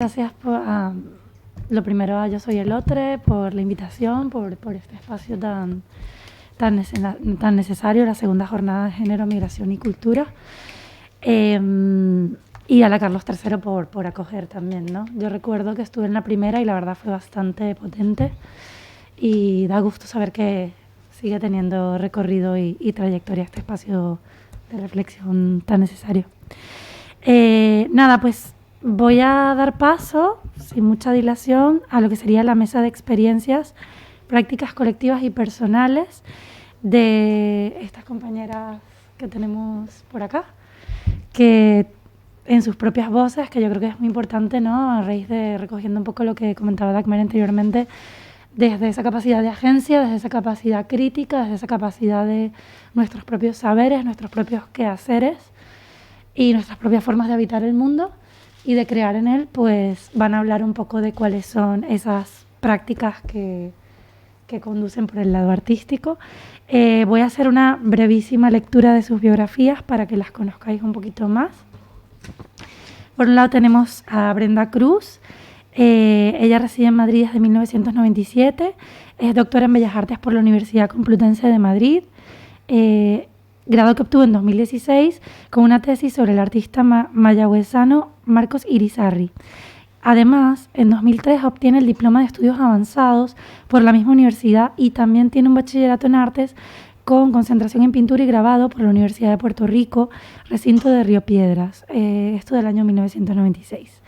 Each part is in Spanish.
Gracias lo primero a Yo Soy el Otro, por la invitación, por este espacio tan necesario, la segunda jornada de Género, Migración y Cultura. Y a la Carlos III por acoger también, ¿no? Yo recuerdo que estuve en la primera y la verdad fue bastante potente y da gusto saber que sigue teniendo recorrido y trayectoria este espacio de reflexión tan necesario. Pues voy a dar paso, sin mucha dilación, a lo que sería la mesa de experiencias, prácticas colectivas y personales de estas compañeras que tenemos por acá, que en sus propias voces, que yo creo que es muy importante, ¿no? A raíz de recogiendo un poco lo que comentaba Dagmar anteriormente, desde esa capacidad de agencia, desde esa capacidad crítica, desde esa capacidad de nuestros propios saberes, nuestros propios quehaceres y nuestras propias formas de habitar el mundo y de crear en él, pues van a hablar un poco de cuáles son esas prácticas que conducen por el lado artístico. Voy a hacer una brevísima lectura de sus biografías para que las conozcáis un poquito más. Por un lado tenemos a Brenda Cruz. Ella reside en Madrid desde 1997, es doctora en Bellas Artes por la Universidad Complutense de Madrid, grado que obtuvo en 2016 con una tesis sobre el artista mayagüezano Marcos Irizarry. Además, en 2003 obtiene el diploma de estudios avanzados por la misma universidad y también tiene un bachillerato en artes con concentración en pintura y grabado por la Universidad de Puerto Rico, recinto de Río Piedras, esto del año 1996.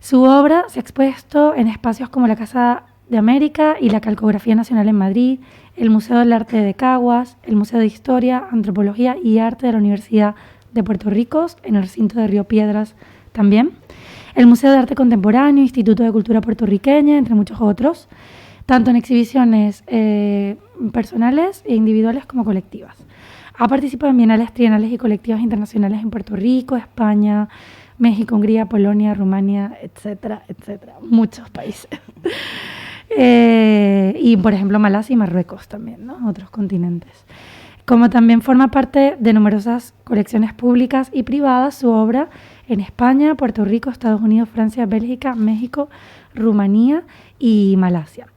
Su obra se ha expuesto en espacios como la Casa de América y la Calcografía Nacional en Madrid, el Museo del Arte de Caguas, el Museo de Historia, Antropología y Arte de la Universidad de Puerto Rico, en el recinto de Río Piedras también, el Museo de Arte Contemporáneo, Instituto de Cultura Puertorriqueña, entre muchos otros, tanto en exhibiciones personales e individuales como colectivas. Ha participado en bienales, trienales y colectivas internacionales en Puerto Rico, España, México, Hungría, Polonia, Rumania, etcétera, etcétera, muchos países. Y, por ejemplo, Malasia y Marruecos también, ¿no? Otros continentes. Como también forma parte de numerosas colecciones públicas y privadas, su obra en España, Puerto Rico, Estados Unidos, Francia, Bélgica, México, Rumanía y Malasia.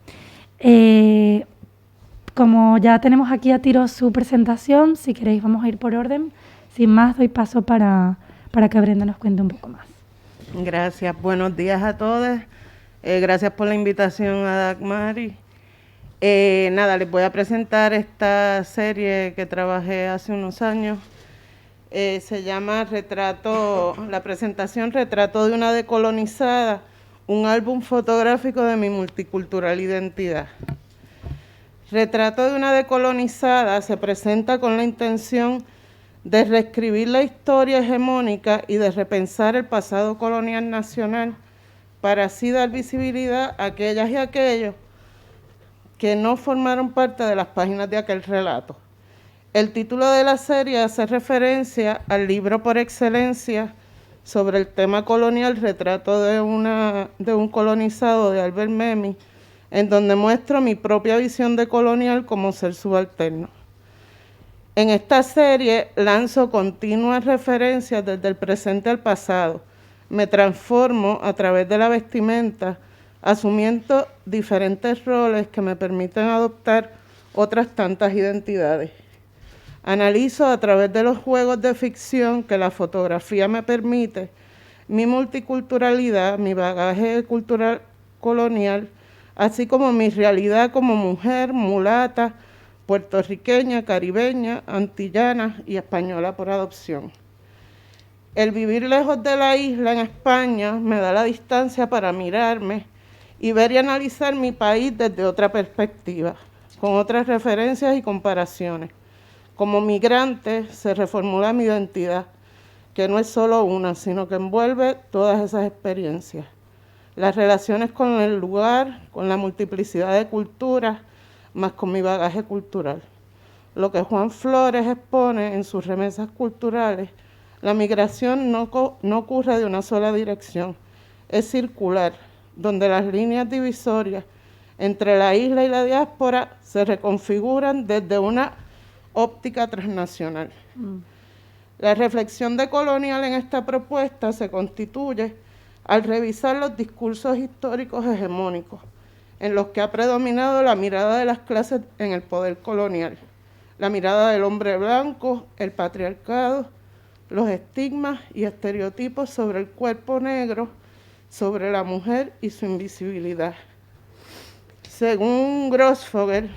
Como ya tenemos aquí a tiro su presentación, si queréis vamos a ir por orden. Sin más, doy paso para que Brenda nos cuente un poco más. Gracias, buenos días a todos. Gracias por la invitación a Dagmar. Les voy a presentar esta serie que trabajé hace unos años. Se llama la presentación Retrato de una decolonizada, un álbum fotográfico de mi multicultural identidad. Retrato de una decolonizada se presenta con la intención de reescribir la historia hegemónica y de repensar el pasado colonial nacional para así dar visibilidad a aquellas y aquellos que no formaron parte de las páginas de aquel relato. El título de la serie hace referencia al libro por excelencia sobre el tema colonial, Retrato de un colonizado, de Albert Memmi, en donde muestro mi propia visión de colonial como ser subalterno. En esta serie lanzo continuas referencias desde el presente al pasado. Me transformo a través de la vestimenta, asumiendo diferentes roles que me permiten adoptar otras tantas identidades. Analizo a través de los juegos de ficción que la fotografía me permite mi multiculturalidad, mi bagaje cultural colonial, así como mi realidad como mujer, mulata, puertorriqueña, caribeña, antillana y española por adopción. El vivir lejos de la isla en España me da la distancia para mirarme y ver y analizar mi país desde otra perspectiva, con otras referencias y comparaciones. Como migrante se reformula mi identidad, que no es solo una, sino que envuelve todas esas experiencias. Las relaciones con el lugar, con la multiplicidad de culturas, más con mi bagaje cultural. Lo que Juan Flores expone en sus remesas culturales, la migración no ocurre de una sola dirección, es circular, donde las líneas divisorias entre la isla y la diáspora se reconfiguran desde una óptica transnacional. La reflexión decolonial en esta propuesta se constituye al revisar los discursos históricos hegemónicos, en los que ha predominado la mirada de las clases en el poder colonial, la mirada del hombre blanco, el patriarcado, los estigmas y estereotipos sobre el cuerpo negro, sobre la mujer y su invisibilidad. Según Grossfogel,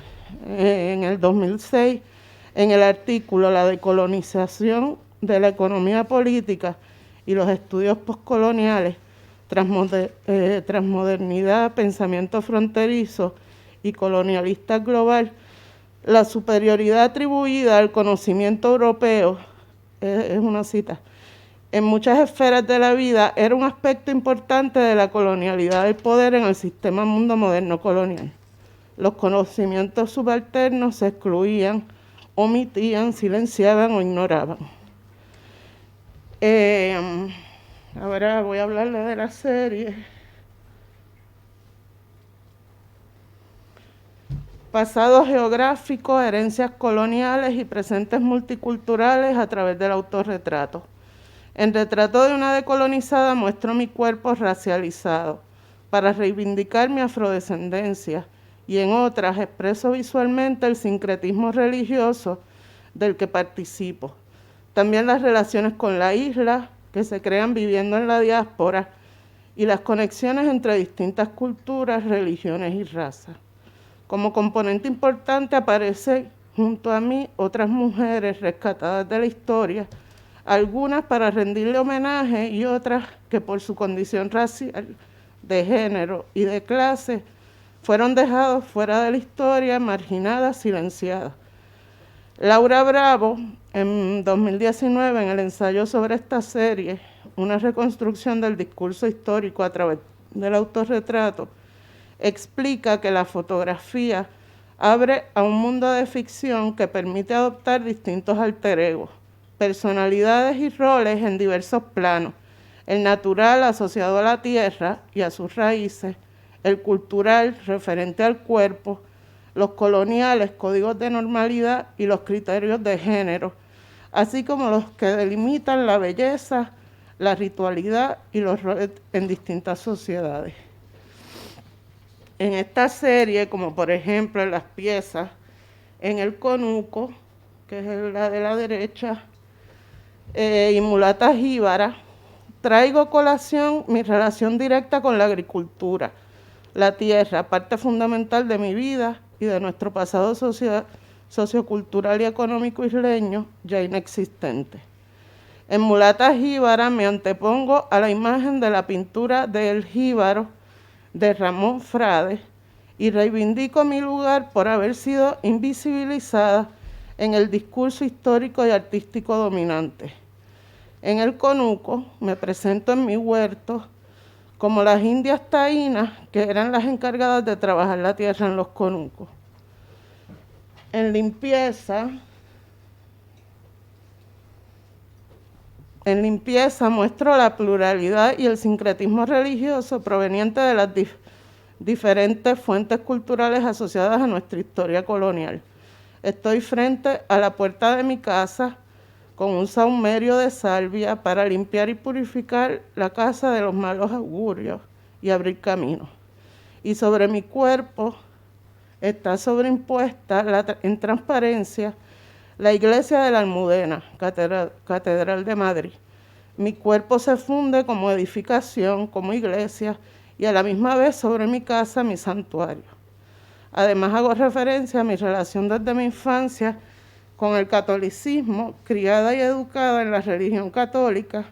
en el 2006, en el artículo La decolonización de la economía política y los estudios postcoloniales, transmodernidad, pensamiento fronterizo y colonialista global, la superioridad atribuida al conocimiento europeo, es una cita, en muchas esferas de la vida era un aspecto importante de la colonialidad del poder en el sistema mundo moderno colonial. Los conocimientos subalternos se excluían, omitían, silenciaban o ignoraban. Ahora voy a hablarles de la serie. Pasado geográfico, herencias coloniales y presentes multiculturales a través del autorretrato. En Retrato de una decolonizada muestro mi cuerpo racializado para reivindicar mi afrodescendencia y en otras expreso visualmente el sincretismo religioso del que participo. También las relaciones con la isla que se crean viviendo en la diáspora y las conexiones entre distintas culturas, religiones y razas. Como componente importante aparecen junto a mí otras mujeres rescatadas de la historia, algunas para rendirle homenaje y otras que por su condición racial, de género y de clase fueron dejadas fuera de la historia, marginadas, silenciadas. Laura Bravo, en 2019, en el ensayo sobre esta serie, una reconstrucción del discurso histórico a través del autorretrato, explica que la fotografía abre a un mundo de ficción que permite adoptar distintos alter egos, personalidades y roles en diversos planos, el natural asociado a la tierra y a sus raíces, el cultural referente al cuerpo, los coloniales, códigos de normalidad y los criterios de género, así como los que delimitan la belleza, la ritualidad y los roles en distintas sociedades. En esta serie, como por ejemplo en las piezas, en el conuco, que es la de la derecha, y mulata jíbara, traigo a colación mi relación directa con la agricultura, la tierra, parte fundamental de mi vida y de nuestro pasado sociocultural y económico isleño ya inexistente. En mulata jíbara me antepongo a la imagen de la pintura de El Jíbaro de Ramón Frade y reivindico mi lugar por haber sido invisibilizada en el discurso histórico y artístico dominante. En el conuco me presento en mi huerto como las indias taínas que eran las encargadas de trabajar la tierra en los conucos. En limpieza muestro la pluralidad y el sincretismo religioso proveniente de las diferentes fuentes culturales asociadas a nuestra historia colonial. Estoy frente a la puerta de mi casa con un saumerio de salvia para limpiar y purificar la casa de los malos augurios y abrir caminos. Y sobre mi cuerpo está sobreimpuesta en transparencia la iglesia de la Almudena, Catedral de Madrid. Mi cuerpo se funde como edificación, como iglesia, y a la misma vez sobre mi casa, mi santuario. Además hago referencia a mi relación desde mi infancia con el catolicismo, criada y educada en la religión católica,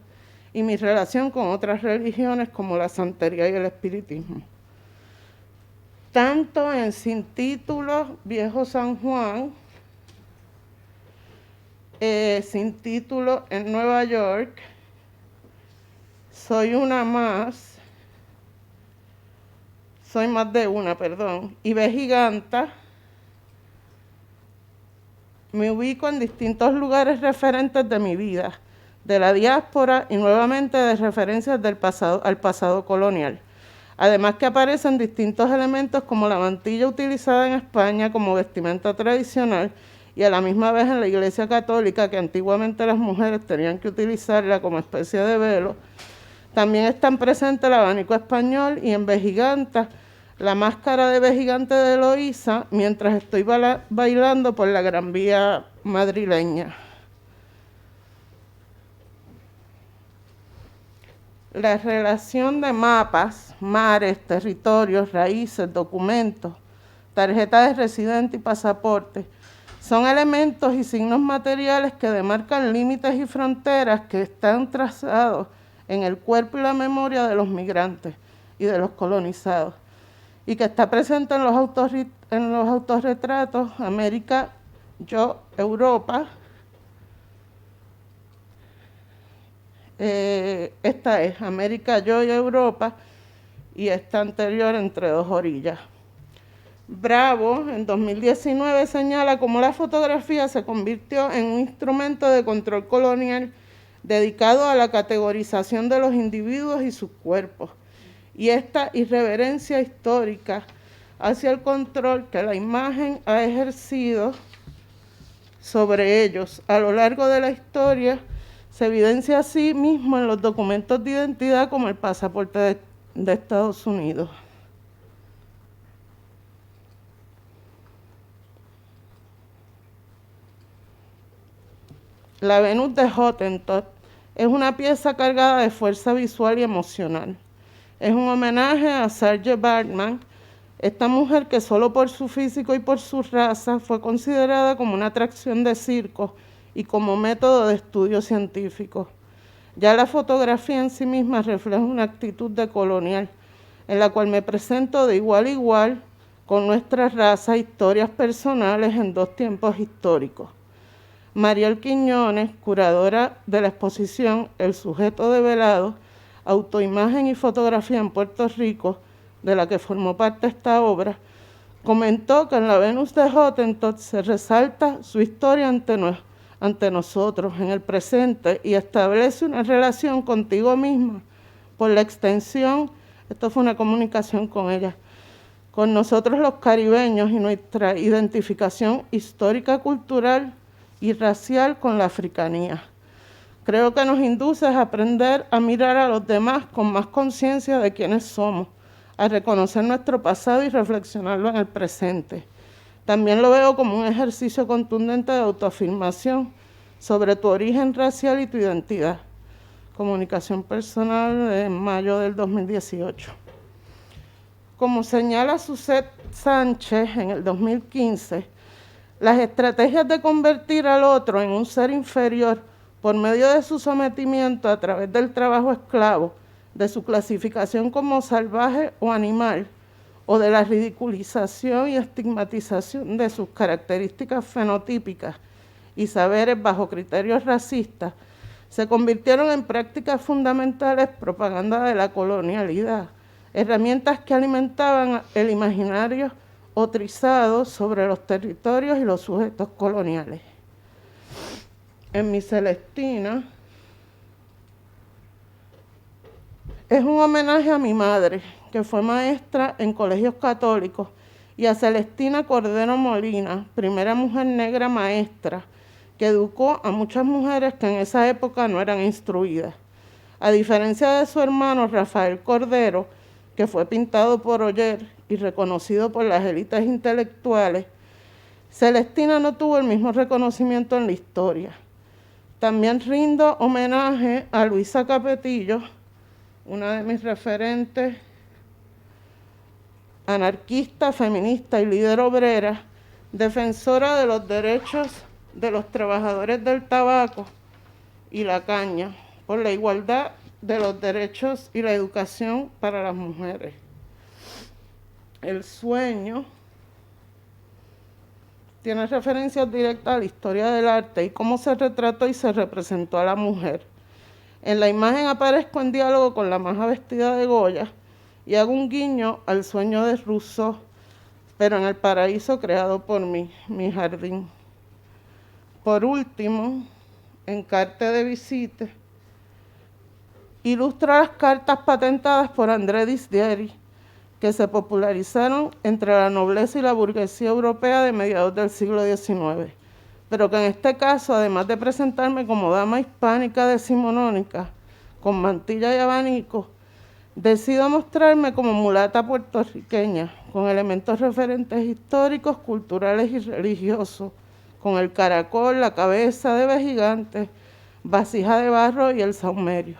y mi relación con otras religiones como la santería y el espiritismo. Tanto en Sin Título, Viejo San Juan, Sin Título en Nueva York, Soy más de una, y Vejiganta, me ubico en distintos lugares referentes de mi vida, de la diáspora y nuevamente de referencias al pasado colonial. Además que aparecen distintos elementos como la mantilla utilizada en España como vestimenta tradicional y a la misma vez en la Iglesia Católica, que antiguamente las mujeres tenían que utilizarla como especie de velo, También están presentes el abanico español y en Vejiganta, la máscara de Vejigante de Eloísa, mientras estoy bailando por la Gran Vía madrileña. La relación de mapas, mares, territorios, raíces, documentos, tarjetas de residente y pasaporte son elementos y signos materiales que demarcan límites y fronteras que están trazados en el cuerpo y la memoria de los migrantes y de los colonizados, y que está presente en los autorretratos América, yo, Europa. Esta es América, yo y Europa, y esta anterior Entre dos orillas. Bravo, en 2019, señala cómo la fotografía se convirtió en un instrumento de control colonial dedicado a la categorización de los individuos y sus cuerpos, y esta irreverencia histórica hacia el control que la imagen ha ejercido sobre ellos a lo largo de la historia se evidencia a sí mismo en los documentos de identidad como el pasaporte de Estados Unidos. La Venus de Hottentot es una pieza cargada de fuerza visual y emocional. Es un homenaje a Sarge Bartman, esta mujer que solo por su físico y por su raza fue considerada como una atracción de circo y como método de estudio científico. Ya la fotografía en sí misma refleja una actitud decolonial, en la cual me presento de igual a igual con nuestra raza, historias personales en dos tiempos históricos. Mariel Quiñones, curadora de la exposición El sujeto develado, autoimagen y fotografía en Puerto Rico, de la que formó parte esta obra, comentó que en la Venus de Hottentot se resalta su historia ante nosotros, en el presente, y establece una relación contigo misma por la extensión, esto fue una comunicación con ella, con nosotros los caribeños y nuestra identificación histórica, cultural y racial con la africanía. Creo que nos induce a aprender a mirar a los demás con más conciencia de quiénes somos, a reconocer nuestro pasado y reflexionarlo en el presente. También lo veo como un ejercicio contundente de autoafirmación sobre tu origen racial y tu identidad. Comunicación personal de mayo del 2018. Como señala Suzette Sánchez en el 2015, las estrategias de convertir al otro en un ser inferior por medio de su sometimiento a través del trabajo esclavo, de su clasificación como salvaje o animal, o de la ridiculización y estigmatización de sus características fenotípicas y saberes bajo criterios racistas, se convirtieron en prácticas fundamentales propaganda de la colonialidad, herramientas que alimentaban el imaginario otrizado sobre los territorios y los sujetos coloniales. En mi Celestina es un homenaje a mi madre, que fue maestra en colegios católicos, y a Celestina Cordero Molina, primera mujer negra maestra, que educó a muchas mujeres que en esa época no eran instruidas. A diferencia de su hermano Rafael Cordero, que fue pintado por Oller y reconocido por las élites intelectuales, Celestina no tuvo el mismo reconocimiento en la historia. También rindo homenaje a Luisa Capetillo, una de mis referentes, anarquista, feminista y líder obrera, defensora de los derechos de los trabajadores del tabaco y la caña, por la igualdad de los derechos y la educación para las mujeres. El sueño tiene referencias directas a la historia del arte y cómo se retrató y se representó a la mujer. En la imagen aparezco en diálogo con la maja vestida de Goya y hago un guiño al sueño de Rousseau, pero en el paraíso creado por mí, mi jardín. Por último, en Carte de Visite, ilustra las cartas patentadas por André Disdéry, que se popularizaron entre la nobleza y la burguesía europea de mediados del siglo XIX, pero que en este caso, además de presentarme como dama hispánica decimonónica, con mantilla y abanico, decido mostrarme como mulata puertorriqueña, con elementos referentes históricos, culturales y religiosos, con el caracol, la cabeza de ave gigante, vasija de barro y el saumerio.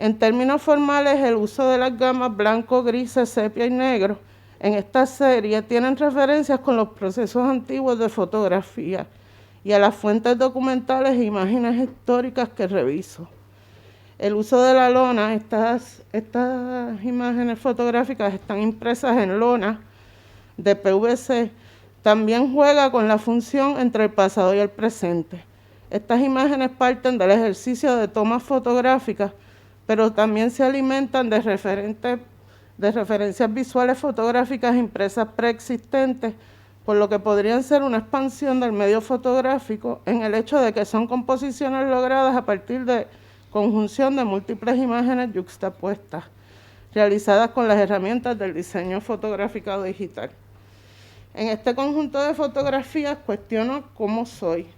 En términos formales, el uso de las gamas blanco, grises, sepia y negro en esta serie tienen referencias con los procesos antiguos de fotografía y a las fuentes documentales e imágenes históricas que reviso. El uso de la lona, estas imágenes fotográficas están impresas en lona de PVC, también juega con la función entre el pasado y el presente. Estas imágenes parten del ejercicio de tomas fotográficas, pero también se alimentan de referencias visuales fotográficas impresas preexistentes, por lo que podrían ser una expansión del medio fotográfico en el hecho de que son composiciones logradas a partir de conjunción de múltiples imágenes yuxtapuestas, realizadas con las herramientas del diseño fotográfico digital. En este conjunto de fotografías cuestiono cómo soy,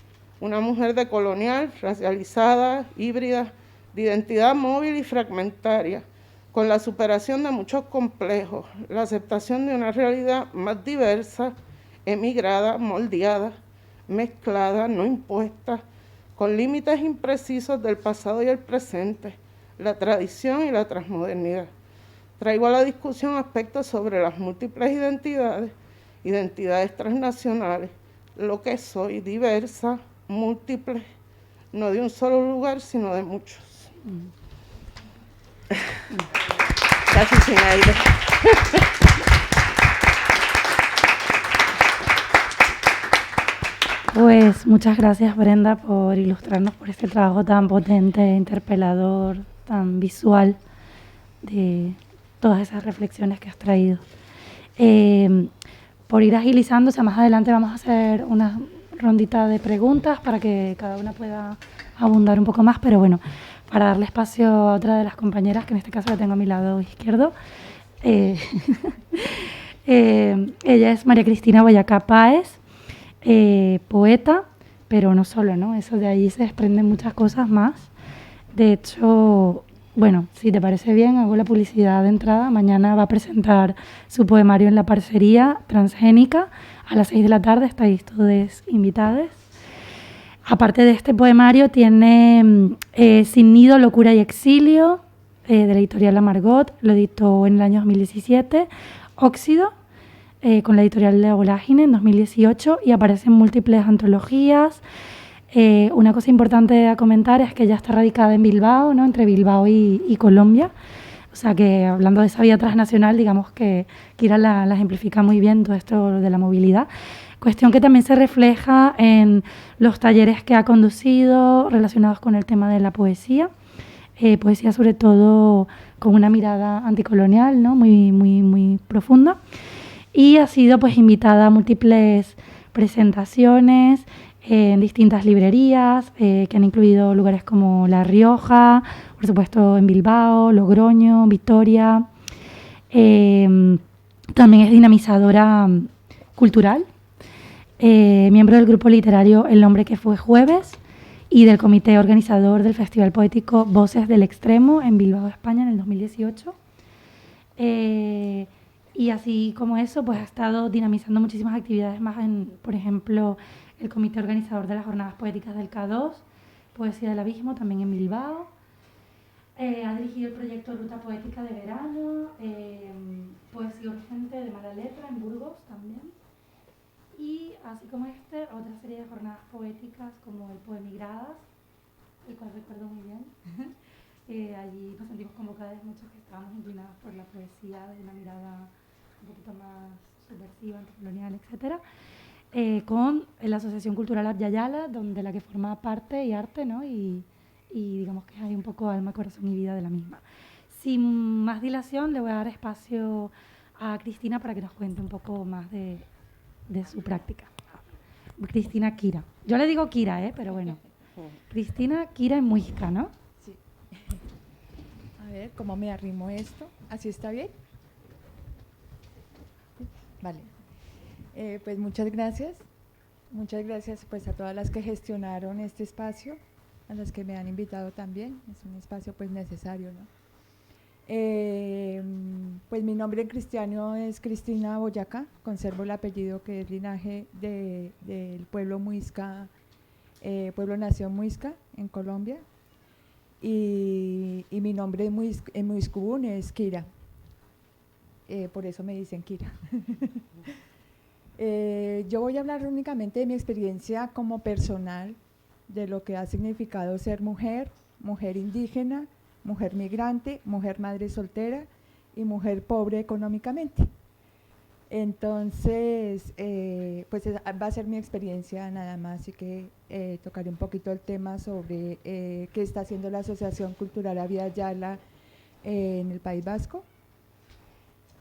una mujer decolonial, racializada, híbrida, de identidad móvil y fragmentaria, con la superación de muchos complejos, la aceptación de una realidad más diversa, emigrada, moldeada, mezclada, no impuesta, con límites imprecisos del pasado y el presente, la tradición y la transmodernidad. Traigo a la discusión aspectos sobre las múltiples identidades transnacionales, lo que soy, diversa, múltiple, no de un solo lugar, sino de muchos. Casi sin aire. Pues muchas gracias, Brenda, por ilustrarnos por este trabajo tan potente, interpelador, tan visual de todas esas reflexiones que has traído. Por ir agilizándose, más adelante vamos a hacer una rondita de preguntas para que cada una pueda abundar un poco más, pero bueno, para darle espacio a otra de las compañeras, que en este caso la tengo a mi lado izquierdo. Ella es María Cristina Boyacá Páez, poeta, pero no solo, ¿no? Eso de ahí se desprenden muchas cosas más. De hecho, bueno, si te parece bien, hago la publicidad de entrada. Mañana va a presentar su poemario en la Parcería Transgénica a las 6 de la tarde. Estáis todos invitados. Aparte de este poemario, tiene Sin nido, locura y exilio, de la editorial La Margot. Lo editó en el año 2017. Óxido, con la editorial La Volágine en 2018, y aparece en múltiples antologías. Una cosa importante a comentar es que ella está radicada en Bilbao, ¿no? Entre Bilbao y Colombia. O sea que, hablando de esa vía transnacional, digamos que Kira la ejemplifica muy bien, todo esto de la movilidad. Cuestión que también se refleja en los talleres que ha conducido relacionados con el tema de la poesía. Poesía sobre todo con una mirada anticolonial, ¿no? Muy profunda. Y ha sido pues invitada a múltiples presentaciones en distintas librerías que han incluido lugares como La Rioja, por supuesto en Bilbao, Logroño, Vitoria. También es dinamizadora cultural, miembro del grupo literario El Hombre que fue jueves y del comité organizador del Festival Poético Voces del Extremo en Bilbao, España, en el 2018. Y así como eso, pues ha estado dinamizando muchísimas actividades más en, por ejemplo, el comité organizador de las jornadas poéticas del K2, Poesía del Abismo, también en Bilbao. Ha dirigido el proyecto Ruta Poética de Verano, Poesía Urgente de Mala Letra en Burgos también. Y así como otra serie de jornadas poéticas como el Poemigradas, el cual recuerdo muy bien. Allí nos sentimos convocados muchos que estábamos inclinados por la poesía de una mirada un poquito más subversiva, anticolonial, etc. Con la Asociación Cultural Abyayala, donde la que forma parte y arte, ¿no? Y digamos que hay un poco alma, corazón y vida de la misma. Sin más dilación, le voy a dar espacio a Cristina para que nos cuente un poco más de su práctica. Cristina Kira. Yo le digo Kira, pero bueno. Cristina Kira en Muisca, ¿no? Sí. A ver, ¿cómo me arrimo esto? ¿Así está bien? Vale. Pues muchas gracias. Muchas gracias pues a todas las que gestionaron este espacio, a las que me han invitado también. Es un espacio pues necesario, ¿no? Pues mi nombre en cristiano es Cristina Boyacá, conservo el apellido que es linaje del pueblo Muisca, pueblo nación Muisca en Colombia, y mi nombre en Muiscubún es Kira, por eso me dicen Kira. Yo voy a hablar únicamente de mi experiencia como personal, de lo que ha significado ser mujer, mujer indígena, mujer migrante, mujer madre soltera y mujer pobre económicamente. Entonces, pues va a ser mi experiencia nada más, así que tocaré un poquito el tema sobre qué está haciendo la Asociación Cultural Avia Yala en el País Vasco.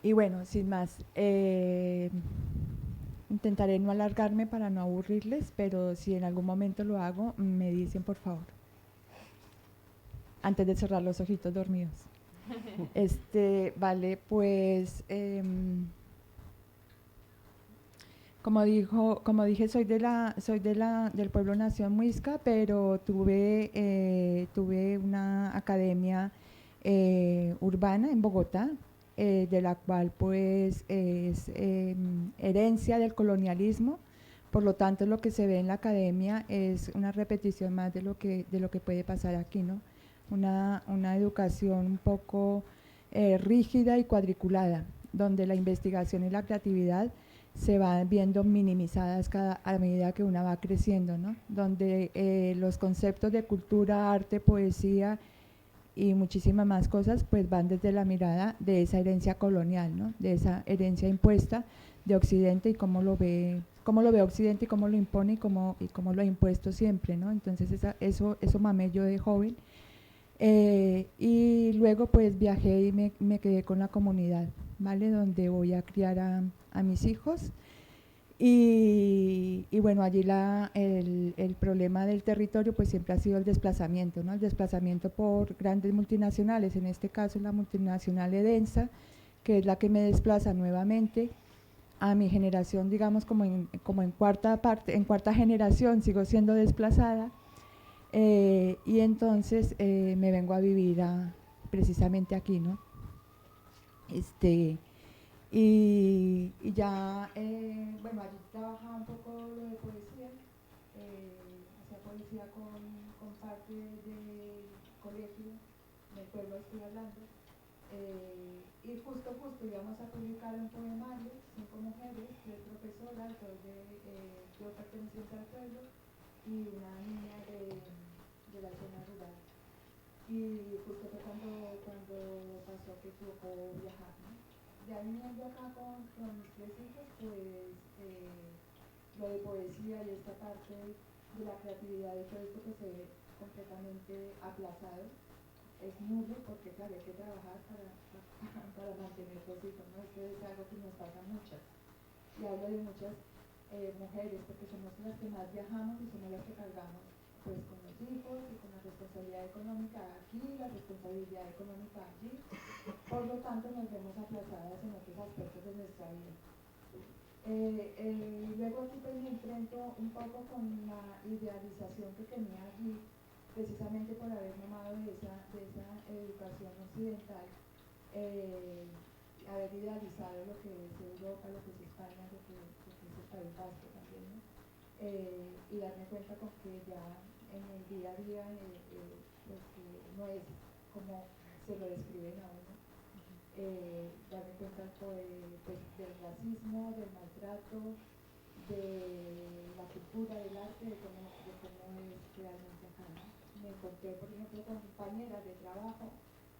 Y bueno, sin más, intentaré no alargarme para no aburrirles, pero si en algún momento lo hago, me dicen por favor, antes de cerrar los ojitos dormidos. Vale, pues como dije, soy del pueblo nación Muisca, pero tuve una academia urbana en Bogotá, de la cual pues es herencia del colonialismo. Por lo tanto, lo que se ve en la academia es una repetición más de lo que puede pasar aquí, ¿no? Una educación un poco rígida y cuadriculada, donde la investigación y la creatividad se van viendo minimizadas a medida que una va creciendo, ¿no? Donde los conceptos de cultura, arte, poesía y muchísimas más cosas pues van desde la mirada de esa herencia colonial, ¿no? De esa herencia impuesta de Occidente y cómo lo ve Occidente y cómo lo impone y cómo lo ha impuesto siempre, ¿no? Entonces eso mamé yo de joven. Y luego pues viajé y me quedé con la comunidad, ¿vale? Donde voy a criar a mis hijos. Y bueno, allí el problema del territorio pues siempre ha sido el desplazamiento, ¿no? El desplazamiento por grandes multinacionales, en este caso la multinacional Edensa, que es la que me desplaza nuevamente a mi generación, digamos como en cuarta generación sigo siendo desplazada. Y entonces me vengo a vivir precisamente aquí, ¿no? Y ya, bueno, allí trabajaba un poco lo de poesía, hacía poesía con parte del colegio, del pueblo estoy hablando, y justo íbamos a publicar un poemario, 5 mujeres, 3 profesoras, 2 pertenecientes al pueblo, y una niña de la zona rural. Y justo fue cuando pasó que tocó viajar, ¿no? Ya viniendo acá con mis 3 hijos, pues lo de poesía y esta parte de la creatividad y todo esto que se ve completamente aplazado es nulo, porque claro, hay que trabajar para mantener 2 hijos, ¿no? Esto es algo que nos pasa a muchas. Y hablo de muchas mujeres, porque somos las que más viajamos y somos las que cargamos pues con los hijos y con la responsabilidad económica aquí, la responsabilidad económica allí. Por lo tanto, nos vemos aplazadas en otros aspectos de nuestra vida. Luego aquí pues me enfrento un poco con la idealización que tenía allí, precisamente por haber mamado de esa educación occidental, haber idealizado lo que es Europa, lo que es España, lo que es el País Vasco también, ¿no? Y darme cuenta con que ya en el día a día pues que no es como se lo describen a uno. Darme cuenta pues, del racismo, del maltrato, de la cultura, del arte, de cómo es realmente acá, ¿no? Me encontré, por ejemplo, con compañeras de trabajo.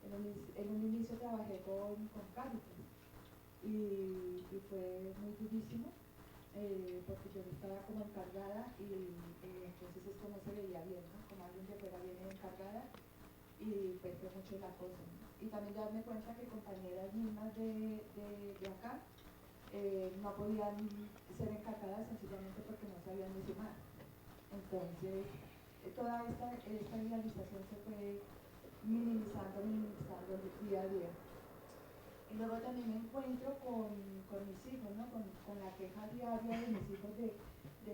En un inicio trabajé con Cáritas y fue muy durísimo, porque yo estaba como encargada y entonces esto no se veía bien, ¿no? Como alguien que fuera bien encargada, y pues fue mucho el acoso, ¿no? Y también darme cuenta que compañeras mismas de acá no podían ser encargadas sencillamente porque no sabían decimar. Entonces, toda esta idealización se fue minimizando día a día. Y luego también me encuentro con mis hijos, ¿no? Con la queja diaria de mis hijos de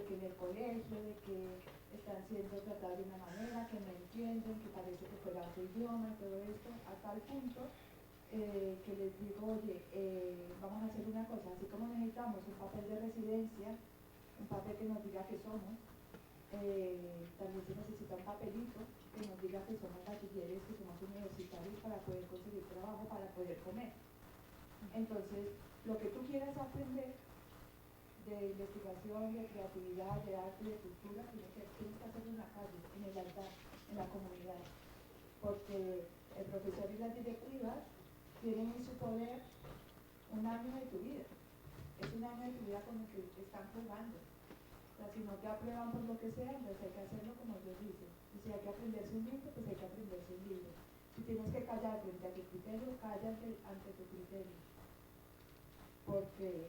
que en el colegio, de que están siendo tratados de una manera que no entienden, que parece que fuera otro idioma y todo esto, a tal punto que les digo, oye, vamos a hacer una cosa, así como necesitamos un papel de residencia, un papel que nos diga que somos, también se necesita un papelito que nos diga que somos bachilleres, que somos universitarios para poder conseguir trabajo, para poder comer. Entonces, lo que tú quieras aprender de investigación, de creatividad, de arte, de cultura, tienes que hacerlo en la calle, en el altar, en la comunidad. Porque el profesor y las directivas tienen en su poder un año de tu vida. Es un año de tu vida con el que están jugando. O sea, si no te aprueban por lo que sea, entonces hay que hacerlo como ellos dicen. Y si hay que aprenderse un libro, pues hay que aprenderse un libro. Si tienes que callar frente a tu criterio, cállate ante tu criterio. Porque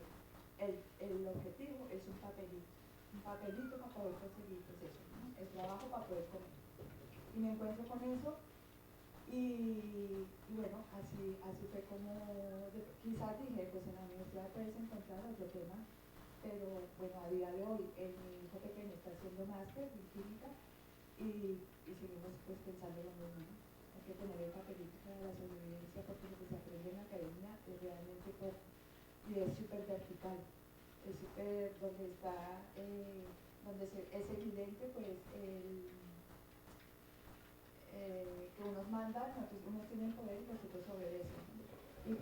el objetivo es un papelito para poder conseguir pues eso, ¿no? El trabajo para poder comer. Y me encuentro con eso y bueno, así fue como, quizás dije, pues en la universidad puedes encontrar otro tema, pero bueno, a día de hoy mi hijo pequeño está haciendo máster en química y seguimos pues pensando lo mismo, ¿no? Hay que tener el papelito para la sobrevivencia porque lo que se aprende en la academia es realmente poco y es súper vertical, es súper donde está, es evidente pues que unos mandan, unos tienen poder y los otros obedecen, ¿no? y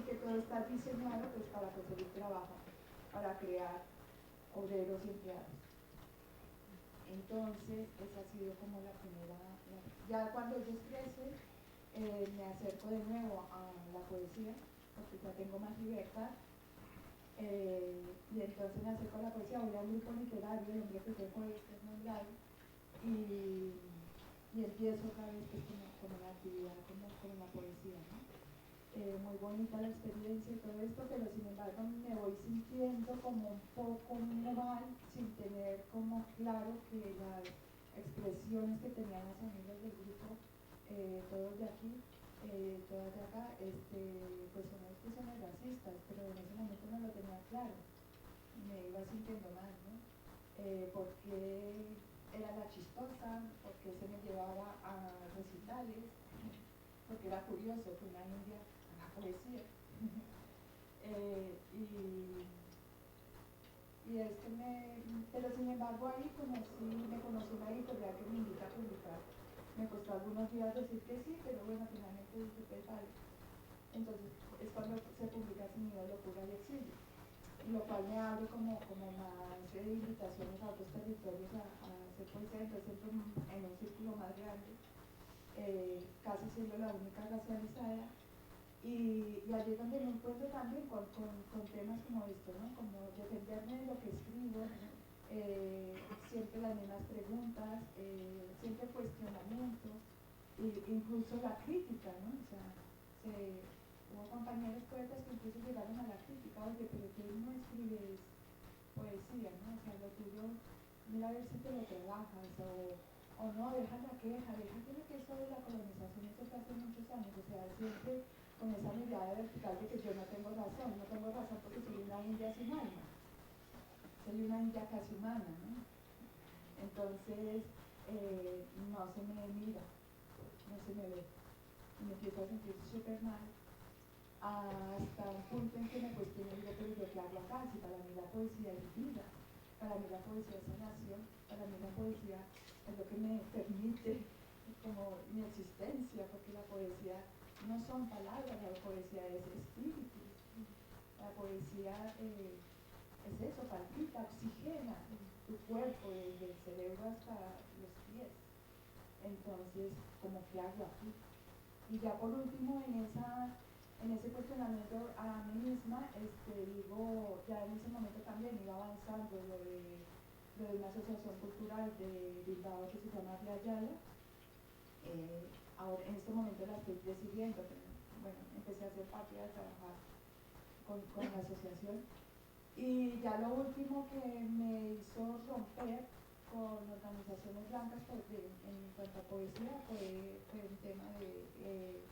que todo está diseñado pues para conseguir trabajo, para crear obreros y empleados. Entonces, esa ha sido como la primera. Ya cuando ellos crecen, me acerco de nuevo a la poesía, porque ya tengo más libertad. Y entonces me acerco a la poesía, voy a un grupo literario, el hombre que fue poeta, es nombrado, y empiezo otra vez pues, como la actividad, como la poesía, ¿no? Muy bonita la experiencia y todo esto, pero sin embargo me voy sintiendo como un poco mal, sin tener como claro que las expresiones que tenían las amigas del grupo, todos de aquí, todas de acá, pues son expresiones racistas, pero en ese momento no lo tenía claro, me iba sintiendo mal, ¿no? Porque era la chistosa, porque se me llevaba a recitales, porque era curioso que una india haga poesía. Pero sin embargo ahí me conocí una editorial que me invita a publicar. Me costó algunos días decir que sí, pero bueno, finalmente dije que vale. Entonces es cuando se publica Sin miedo, locura y exilio, lo cual me abre como más invitaciones a otros territorios a hacer poesía, entonces entro en un círculo más grande, casi siendo la única racializada, y allí es donde me encuentro también con temas como esto, ¿no? Como defenderme de lo que escribo, siempre las mismas preguntas, siempre cuestionamientos, incluso la crítica, ¿no? O sea, hubo compañeros poetas que incluso llegaron a la crítica, oye, pero tú no escribes poesía, ¿no? O sea, lo tuyo, mira a ver si te lo trabajas, o no, deja la queja, déjate lo que eso de la colonización, eso fue hace muchos años, o sea, siempre con esa mirada vertical de que yo no tengo razón porque soy una india sin alma, soy una india casi humana, ¿no? Entonces, no se me mira, no se me ve, y me empiezo a sentir súper mal, hasta un punto en que me cuestiono y digo, pero yo qué hago acá, si para mí la poesía es vida, para mí la poesía es sanación, para mí la poesía es lo que me permite como mi existencia, porque la poesía no son palabras, la poesía es espíritu, la poesía es eso, palpita, oxigena tu cuerpo desde el cerebro hasta los pies. Entonces, ¿cómo que hago aquí? Y ya por último, en ese cuestionamiento a mí misma, digo, ya en ese momento también iba avanzando lo de una asociación cultural de Bilbao que se llama Via Yala. Ahora en este momento la estoy presidiendo, pero bueno, empecé a ser parte de trabajar con la asociación. Y ya lo último que me hizo romper con organizaciones blancas en cuanto a poesía fue un tema de,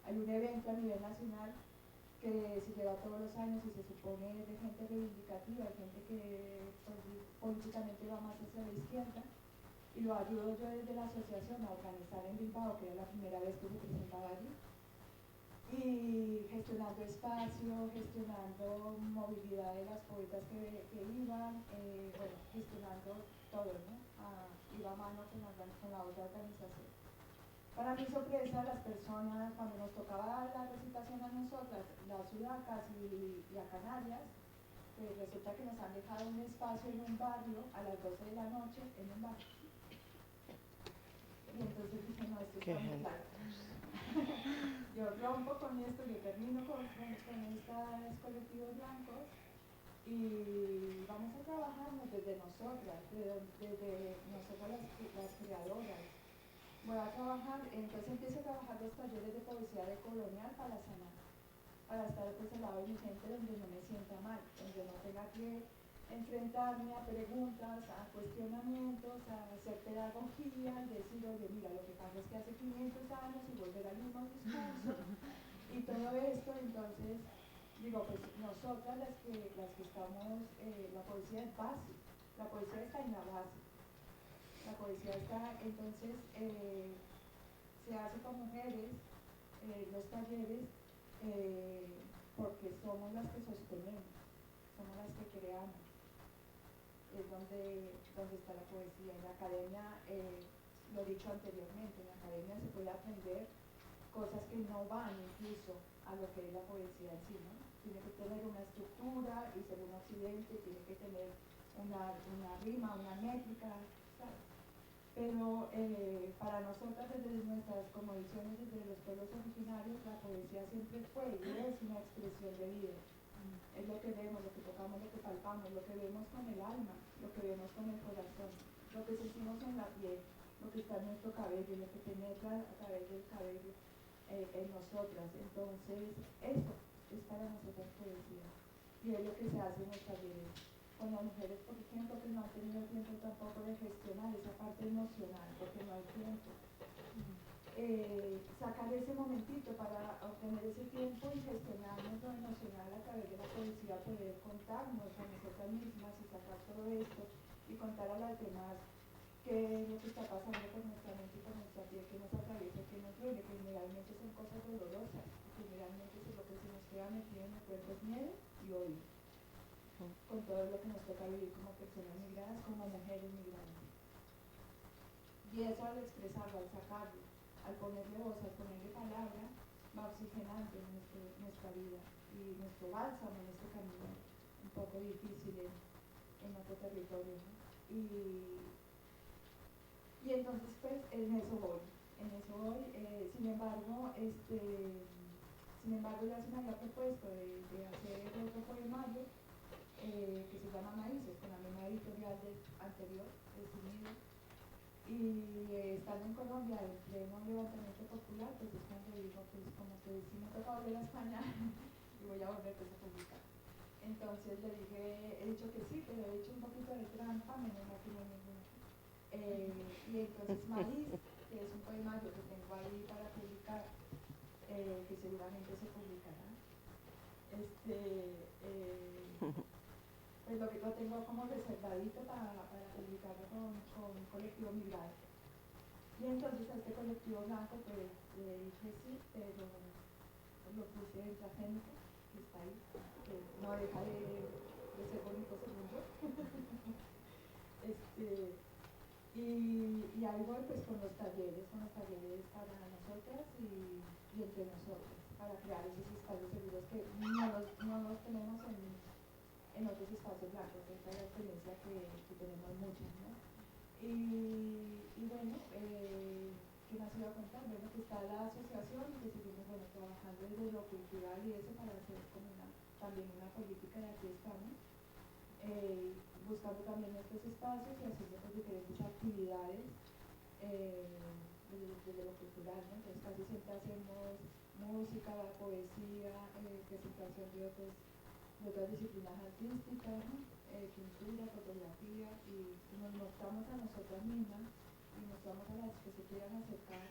hay un evento a nivel nacional que se lleva todos los años y se supone de gente reivindicativa, gente que pues, políticamente va más hacia la izquierda, y lo ayudo yo desde la asociación a organizar en Bilbao, que era la primera vez que se presentaba allí, y gestionando espacio, gestionando movilidad de las poetas que iban, bueno, gestionando todo, ¿no? Iba a mano con la otra organización. Para mi sorpresa, las personas, cuando nos tocaba la recitación a nosotras, las sudacas y a Canarias, pues resulta que nos han dejado un espacio en un barrio a las 12 de la noche en un bar. Y entonces dije, no, esto está muy claro. Yo rompo con esto, yo termino con estos colectivos blancos y vamos a trabajarnos desde nosotras, desde nosotras las creadoras. Voy a trabajar, entonces empiezo a trabajar los talleres de poesía decolonial para sanar, para estar pues al lado de mi gente donde no me sienta mal, donde no tenga que enfrentarme a preguntas, a cuestionamientos, a hacer pedagogía, decir, oye, mira, lo que pasa es que hace 500 años y volver al mismo discurso y todo esto, entonces digo, pues nosotras las que estamos, la poesía es base, la poesía está en la base. La poesía está, entonces, se hace con mujeres, los talleres, porque somos las que sostenemos, somos las que creamos. Es donde está la poesía. En la academia, lo he dicho anteriormente, en la academia se puede aprender cosas que no van incluso a lo que es la poesía en sí, ¿no? Tiene que tener una estructura y según Occidente tiene que tener una rima, una métrica, ¿sabes? Pero para nosotras desde nuestras cosmovisiones, desde los pueblos originarios, la poesía siempre fue y es una expresión de vida. Es lo que vemos, lo que tocamos, lo que palpamos, lo que vemos con el alma, lo que vemos con el corazón, lo que sentimos en la piel, lo que está en nuestro cabello, lo que penetra a través del cabello en nosotras. Entonces, eso es para nosotras poesía. Y es lo que se hace en los talleres con las mujeres, por ejemplo, que no han tenido tiempo tampoco de gestionar esa parte emocional, porque no hay tiempo. Sacar ese momentito para obtener ese tiempo y gestionarnos lo emocional a través de la poesía, poder contarnos a nosotras mismas y sacar todo esto y contar a las demás qué es lo que está pasando con nuestra mente y con nuestra piel, que nos atraviesa, que nos duele, que generalmente son cosas dolorosas, que generalmente es lo que se nos queda metido en el cuerpo es miedo y odio, con todo lo que nos toca vivir como personas migradas, como mujeres migrantes. Y eso al expresarlo, al sacarlo, al ponerle voz, al ponerle palabra, va oxigenando nuestra vida y nuestro bálsamo en este camino un poco difícil en otro territorio, ¿no? Y entonces pues en eso voy, sin embargo, ya se me había propuesto de hacer otro poemario que se llama Maíces, con la misma editorial del anterior, de Sinido. Y estando en Colombia, en pleno levantamiento popular, pues es cuando digo, pues como que sí me toca volver a España y voy a volver pues a publicar. Entonces le dije, he dicho que sí, pero he hecho un poquito de trampa, menos mal que no hay ninguna. Y entonces Maíz, que es un poemario que tengo ahí para publicar, que seguramente se publicará, pues lo tengo como reservadito para publicarlo con un colectivo migrante. Y entonces a este colectivo blanco pues le dije sí, pero lo puse en transgénico, que está ahí, que no deja de ser bonito según yo. Y ahí voy pues con los talleres para nosotras y entre nosotras, para crear esos espacios seguros que no los tenemos en otros espacios blancos. Esta es la experiencia que tenemos muchas, ¿no? Y bueno, ¿qué más iba a contar? Bueno, que está la asociación y que seguimos trabajando desde lo cultural y eso para hacer como también una política de aquí estamos, buscando también estos espacios y haciendo pues, diferentes actividades desde lo cultural, ¿no? Entonces casi siempre hacemos música, poesía, presentación de otras disciplinas artísticas, ¿no? Pintura, fotografía, y nos mostramos a nosotras mismas y mostramos a las que se quieran acercar,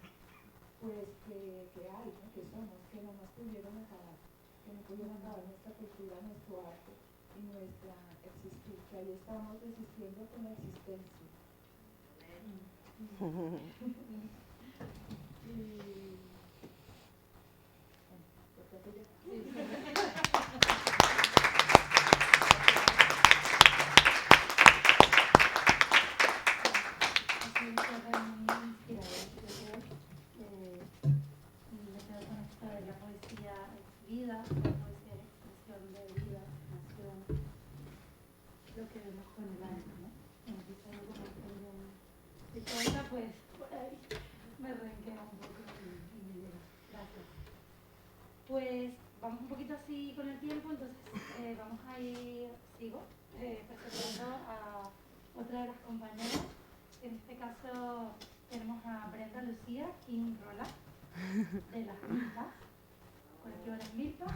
pues que hay, ¿no? Que somos, que no nos pudieron acabar, que que no pudieron acabar nuestra cultura, nuestro arte y nuestra existir, que ahí estamos resistiendo con la existencia. Pues por ahí me renquea un poco y me llega. Gracias. Pues vamos un poquito así con el tiempo, entonces vamos a ir, sigo, presentando a otra de las compañeras. En este caso tenemos a Brenda Lucía Quinrola, de Las Milpas, colectivo Las Milpas.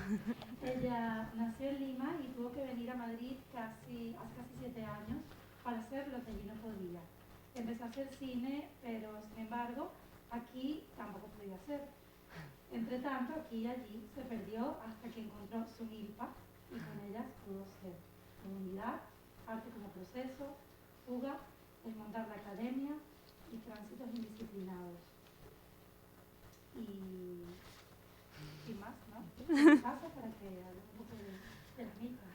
Ella nació en Lima y tuvo que venir a Madrid hace casi 7 años para hacer lo que allí no podía. Empezó a hacer cine, pero sin embargo, aquí tampoco podía hacer. Entre tanto, aquí y allí se perdió hasta que encontró su milpa y con ellas pudo ser comunidad, arte como proceso, fuga, desmontar la academia y tránsitos indisciplinados. Y sin más, ¿no? ¿Qué pasa para que hable un poco de las milpas?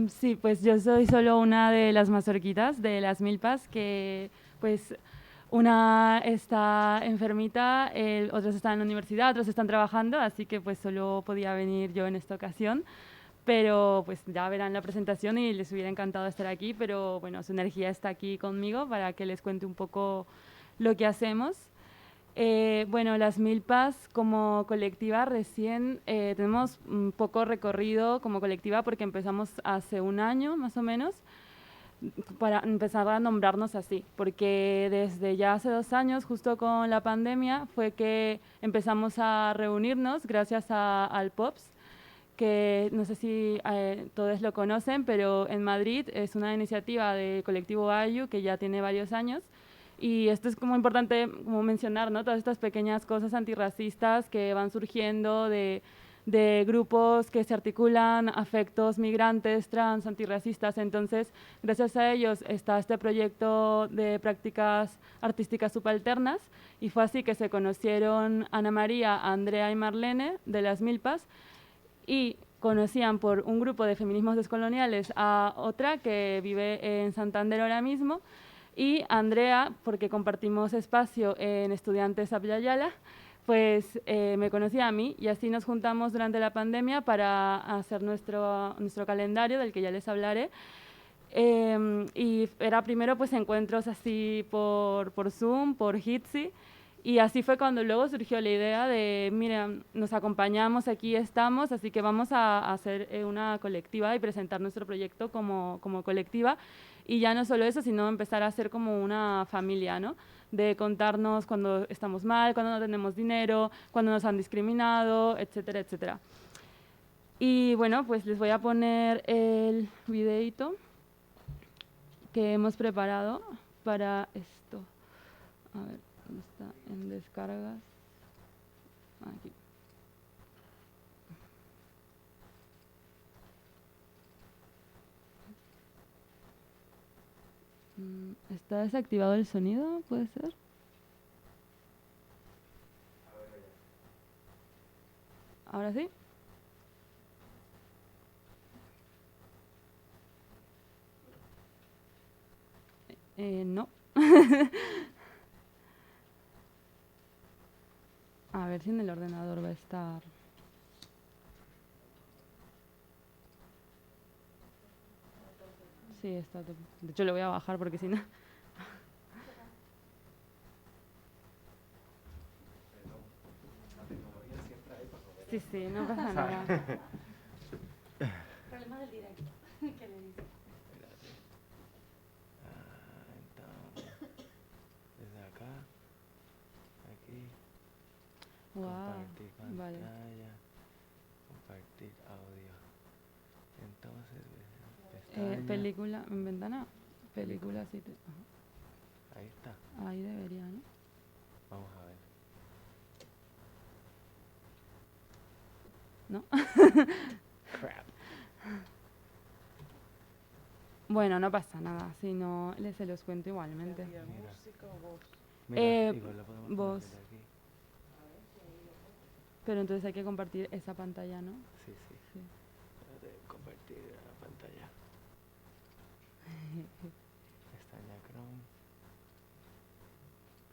Sí, pues yo soy solo una de las mazorquitas de Las Milpas, que pues una está enfermita, otros están en la universidad, otros están trabajando, así que pues solo podía venir yo en esta ocasión. Pero pues ya verán la presentación y les hubiera encantado estar aquí, pero bueno, su energía está aquí conmigo para que les cuente un poco lo que hacemos. Bueno, Las Milpas como colectiva recién tenemos un poco recorrido como colectiva porque empezamos hace 1 año más o menos para empezar a nombrarnos así, porque desde ya hace 2 años, justo con la pandemia, fue que empezamos a reunirnos gracias al POPS, que no sé si todos lo conocen, pero en Madrid es una iniciativa del colectivo AYU que ya tiene varios años. Y esto es como importante como mencionar, ¿no? Todas estas pequeñas cosas antirracistas que van surgiendo de grupos que se articulan, afectos migrantes, trans, antirracistas. Entonces, gracias a ellos está este proyecto de prácticas artísticas subalternas y fue así que se conocieron Ana María, Andrea y Marlene de Las Milpas y conocían por un grupo de feminismos descoloniales a otra que vive en Santander ahora mismo, y Andrea, porque compartimos espacio en Estudiantes Abya, pues me conocía a mí y así nos juntamos durante la pandemia para hacer nuestro calendario, del que ya les hablaré. Y era primero pues encuentros así por Zoom, por Jitsi, y así fue cuando luego surgió la idea de, mira, nos acompañamos, aquí estamos, así que vamos a hacer una colectiva y presentar nuestro proyecto como colectiva. Y ya no solo eso, sino empezar a ser como una familia, ¿no? De contarnos cuando estamos mal, cuando no tenemos dinero, cuando nos han discriminado, etcétera, etcétera. Y bueno, pues les voy a poner el videíto que hemos preparado para esto. A ver, ¿dónde está? En descargas. Aquí. ¿Está desactivado el sonido? ¿Puede ser? ¿Ahora sí? No. A ver si en el ordenador va a estar. Sí, está. De hecho, lo voy a bajar porque si no. Sí, sí, no pasa nada. Problema del directo. ¿Qué le dice? Entonces, desde acá, aquí, Wow, compartir pantalla, vale. compartir audio. Entonces, pestaña, Película, en ventana, película, sí. ahí está. Ahí debería, ¿no? Vamos a ver. ¿no? Crap. Bueno, no pasa nada, si no les se los cuento igualmente. Mira, igual la podemos Vos. poner aquí. Pero entonces hay que compartir esa pantalla, ¿no? Sí, sí. Sí. Espérate, compartir la pantalla. Pestaña Chrome.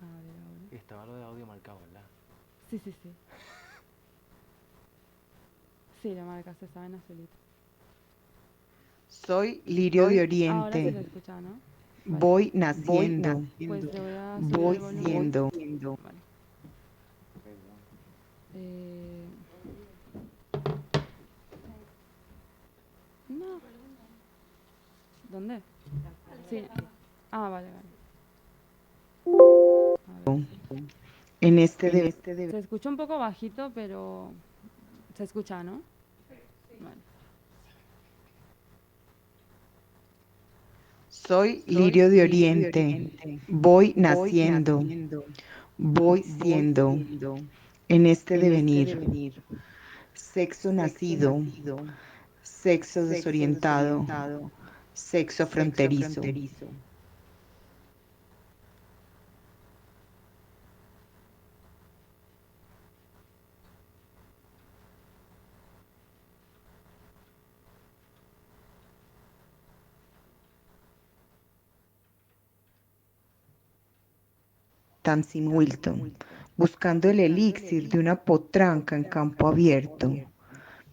A ver, ahora. Y estaba lo de audio marcado, ¿verdad? Sí, sí, sí. Sí, la marcaste, estaba en azulito. Soy Lirio de Ahora sí se Oriente. escucha, ¿no? Vale. Voy naciendo. Pues le voy a subir Voy el volumen. siendo. Vale. Eh, No. ¿Dónde? Sí. Ah, vale, vale. A ver. En este deber. Se escucha un poco bajito, pero se escucha, ¿no? Vale. Soy Lirio de Oriente. Voy naciendo. Voy siendo. En este devenir. Sexo nacido. Sexo desorientado. Sexo fronterizo. Tamsin Wilton, buscando el elixir de una potranca en campo abierto.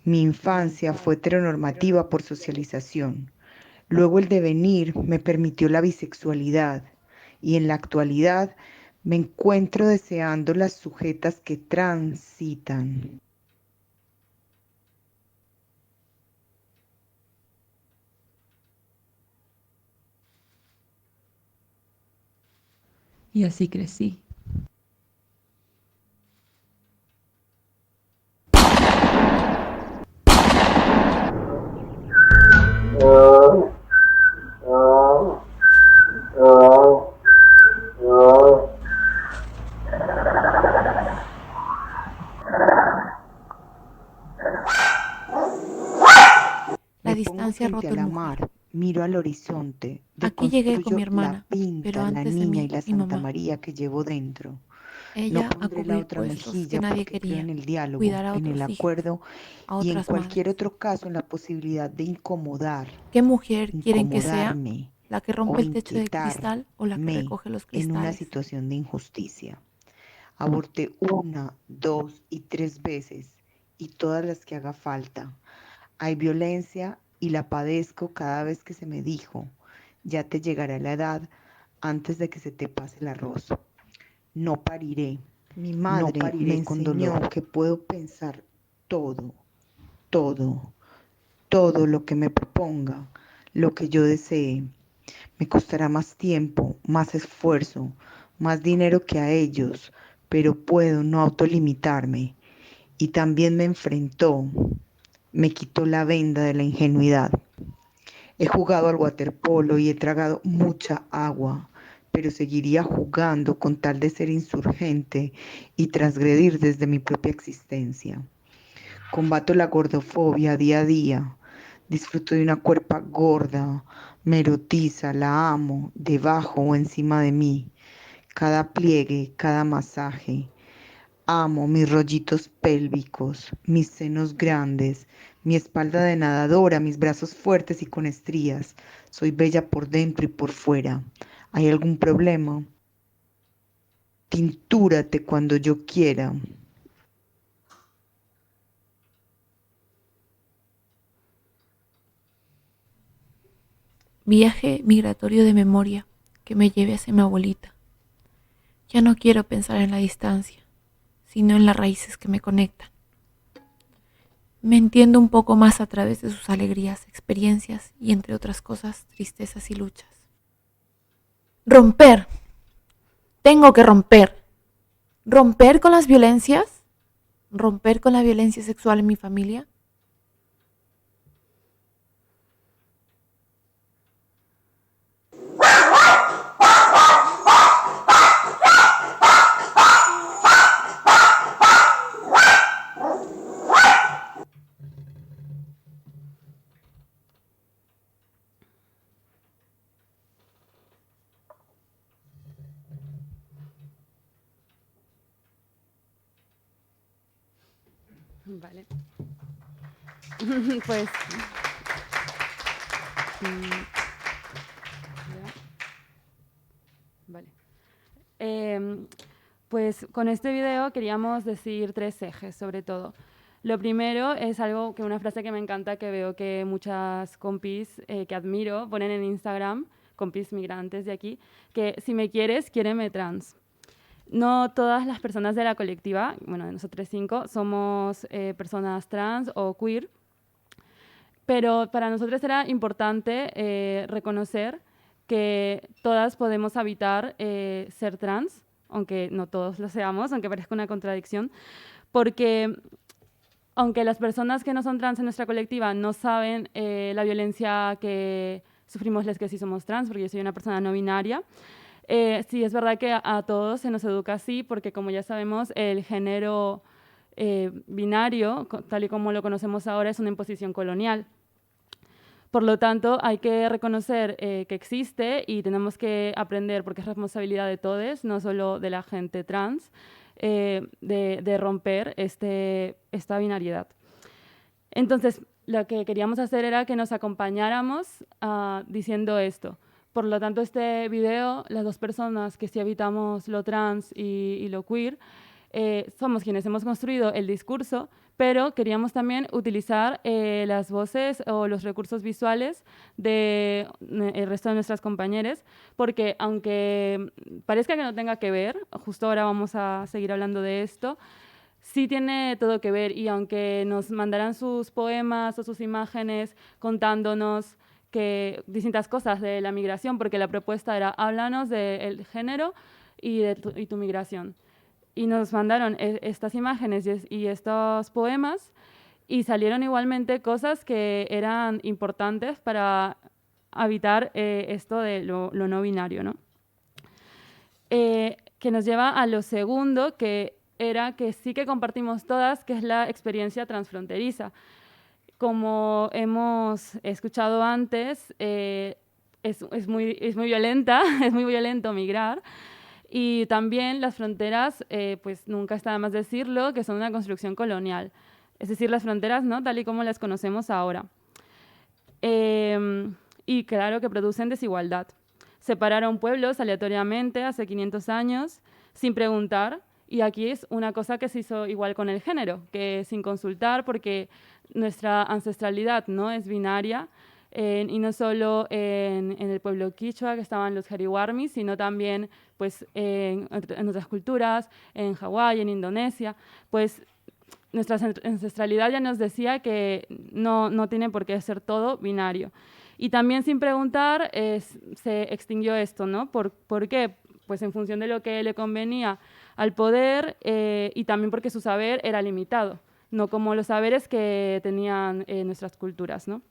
Mi infancia fue heteronormativa por socialización. Luego el devenir me permitió la bisexualidad y en la actualidad me encuentro deseando las sujetas que transitan. Y así crecí. La Me pongo distancia ha frente roto a el la mujer. mar, miro al horizonte, Aquí llegué con deconstruyo mi hermana, la pinta, pero la antes de niña y mí, la mi Santa mamá. María que llevo dentro. No Ella a pondré la cubrir otra puestos que mejilla nadie porque creo en quería, el diálogo, cuidar a en el otros hijos, acuerdo a y en otras cualquier madres. otro caso en la posibilidad de incomodar, ¿Qué mujer quieren que sea? incomodarme ¿La que o rompe el techo de inquietarme cristal o la que recoge los en una cristales? situación de injusticia. Aborté 1, 2 y 3 veces y todas las que haga falta. Hay violencia y la padezco cada vez que se me dijo, ya te llegará la edad antes de que se te pase el arroz. No pariré. Mi madre me enseñó que puedo pensar todo, todo, todo lo que me proponga, lo que yo desee. Me costará más tiempo, más esfuerzo, más dinero que a ellos, pero puedo no autolimitarme. Y también me enfrentó, me quitó la venda de la ingenuidad. He jugado al waterpolo y he tragado mucha agua, pero seguiría jugando con tal de ser insurgente y transgredir desde mi propia existencia. Combato la gordofobia día a día. Disfruto de una cuerpa gorda, me erotiza, la amo, debajo o encima de mí. Cada pliegue, cada masaje. Amo mis rollitos pélvicos, mis senos grandes, mi espalda de nadadora, mis brazos fuertes y con estrías. Soy bella por dentro y por fuera. ¿Hay algún problema? Tintúrate cuando yo quiera. Viaje migratorio de memoria que me lleve hacia mi abuelita. Ya no quiero pensar en la distancia, sino en las raíces que me conectan. Me entiendo un poco más a través de sus alegrías, experiencias y, entre otras cosas, tristezas y luchas. Romper. Tengo que romper. ¿Romper con las violencias? ¿Romper con la violencia sexual en mi familia? Vale. Pues... Vale. Pues con este video queríamos decir 3 ejes, sobre todo. Lo primero es una frase que me encanta, que veo que muchas compis que admiro ponen en Instagram, compis migrantes de aquí, que si me quieres, quiéreme trans. No todas las personas de la colectiva, bueno, nosotros 5, somos personas trans o queer, pero para nosotros era importante reconocer que todas podemos habitar ser trans, aunque no todos lo seamos, aunque parezca una contradicción, porque aunque las personas que no son trans en nuestra colectiva no saben la violencia que sufrimos las que sí somos trans, porque yo soy una persona no binaria, sí es verdad que a todos se nos educa así, porque como ya sabemos, el género binario, tal y como lo conocemos ahora, es una imposición colonial. Por lo tanto, hay que reconocer que existe y tenemos que aprender, porque es responsabilidad de todos, no solo de la gente trans, de romper esta binariedad. Entonces, lo que queríamos hacer era que nos acompañáramos diciendo esto. Por lo tanto, este video, las 2 personas que sí habitamos lo trans y lo queer, somos quienes hemos construido el discurso, pero queríamos también utilizar las voces o los recursos visuales del resto de nuestras compañeras, porque aunque parezca que no tenga que ver, justo ahora vamos a seguir hablando de esto, sí tiene todo que ver, y aunque nos mandaran sus poemas o sus imágenes contándonos distintas cosas de la migración, porque la propuesta era háblanos del género y tu migración. Y nos mandaron estas imágenes y estos poemas, y salieron igualmente cosas que eran importantes para habitar esto de lo no binario, ¿no? Que nos lleva a lo segundo, que era que sí que compartimos todas, que es la experiencia transfronteriza. Como hemos escuchado antes, es muy violenta, es muy violento migrar. Y también las fronteras, pues nunca está de más decirlo, que son una construcción colonial. Es decir, las fronteras, ¿no?, tal y como las conocemos ahora. Y claro que producen desigualdad. Separaron pueblos aleatoriamente hace 500 años, sin preguntar, y aquí es una cosa que se hizo igual con el género, que sin consultar, porque nuestra ancestralidad no es binaria, y no solo en el pueblo quichua, que estaban los jariwarmis, sino también pues, en otras culturas, en Hawái, en Indonesia, pues nuestra ancestralidad ya nos decía que no tiene por qué ser todo binario. Y también sin preguntar se extinguió esto, ¿no? ¿Por qué? Pues en función de lo que le convenía al poder, y también porque su saber era limitado, no como los saberes que tenían nuestras culturas, ¿no?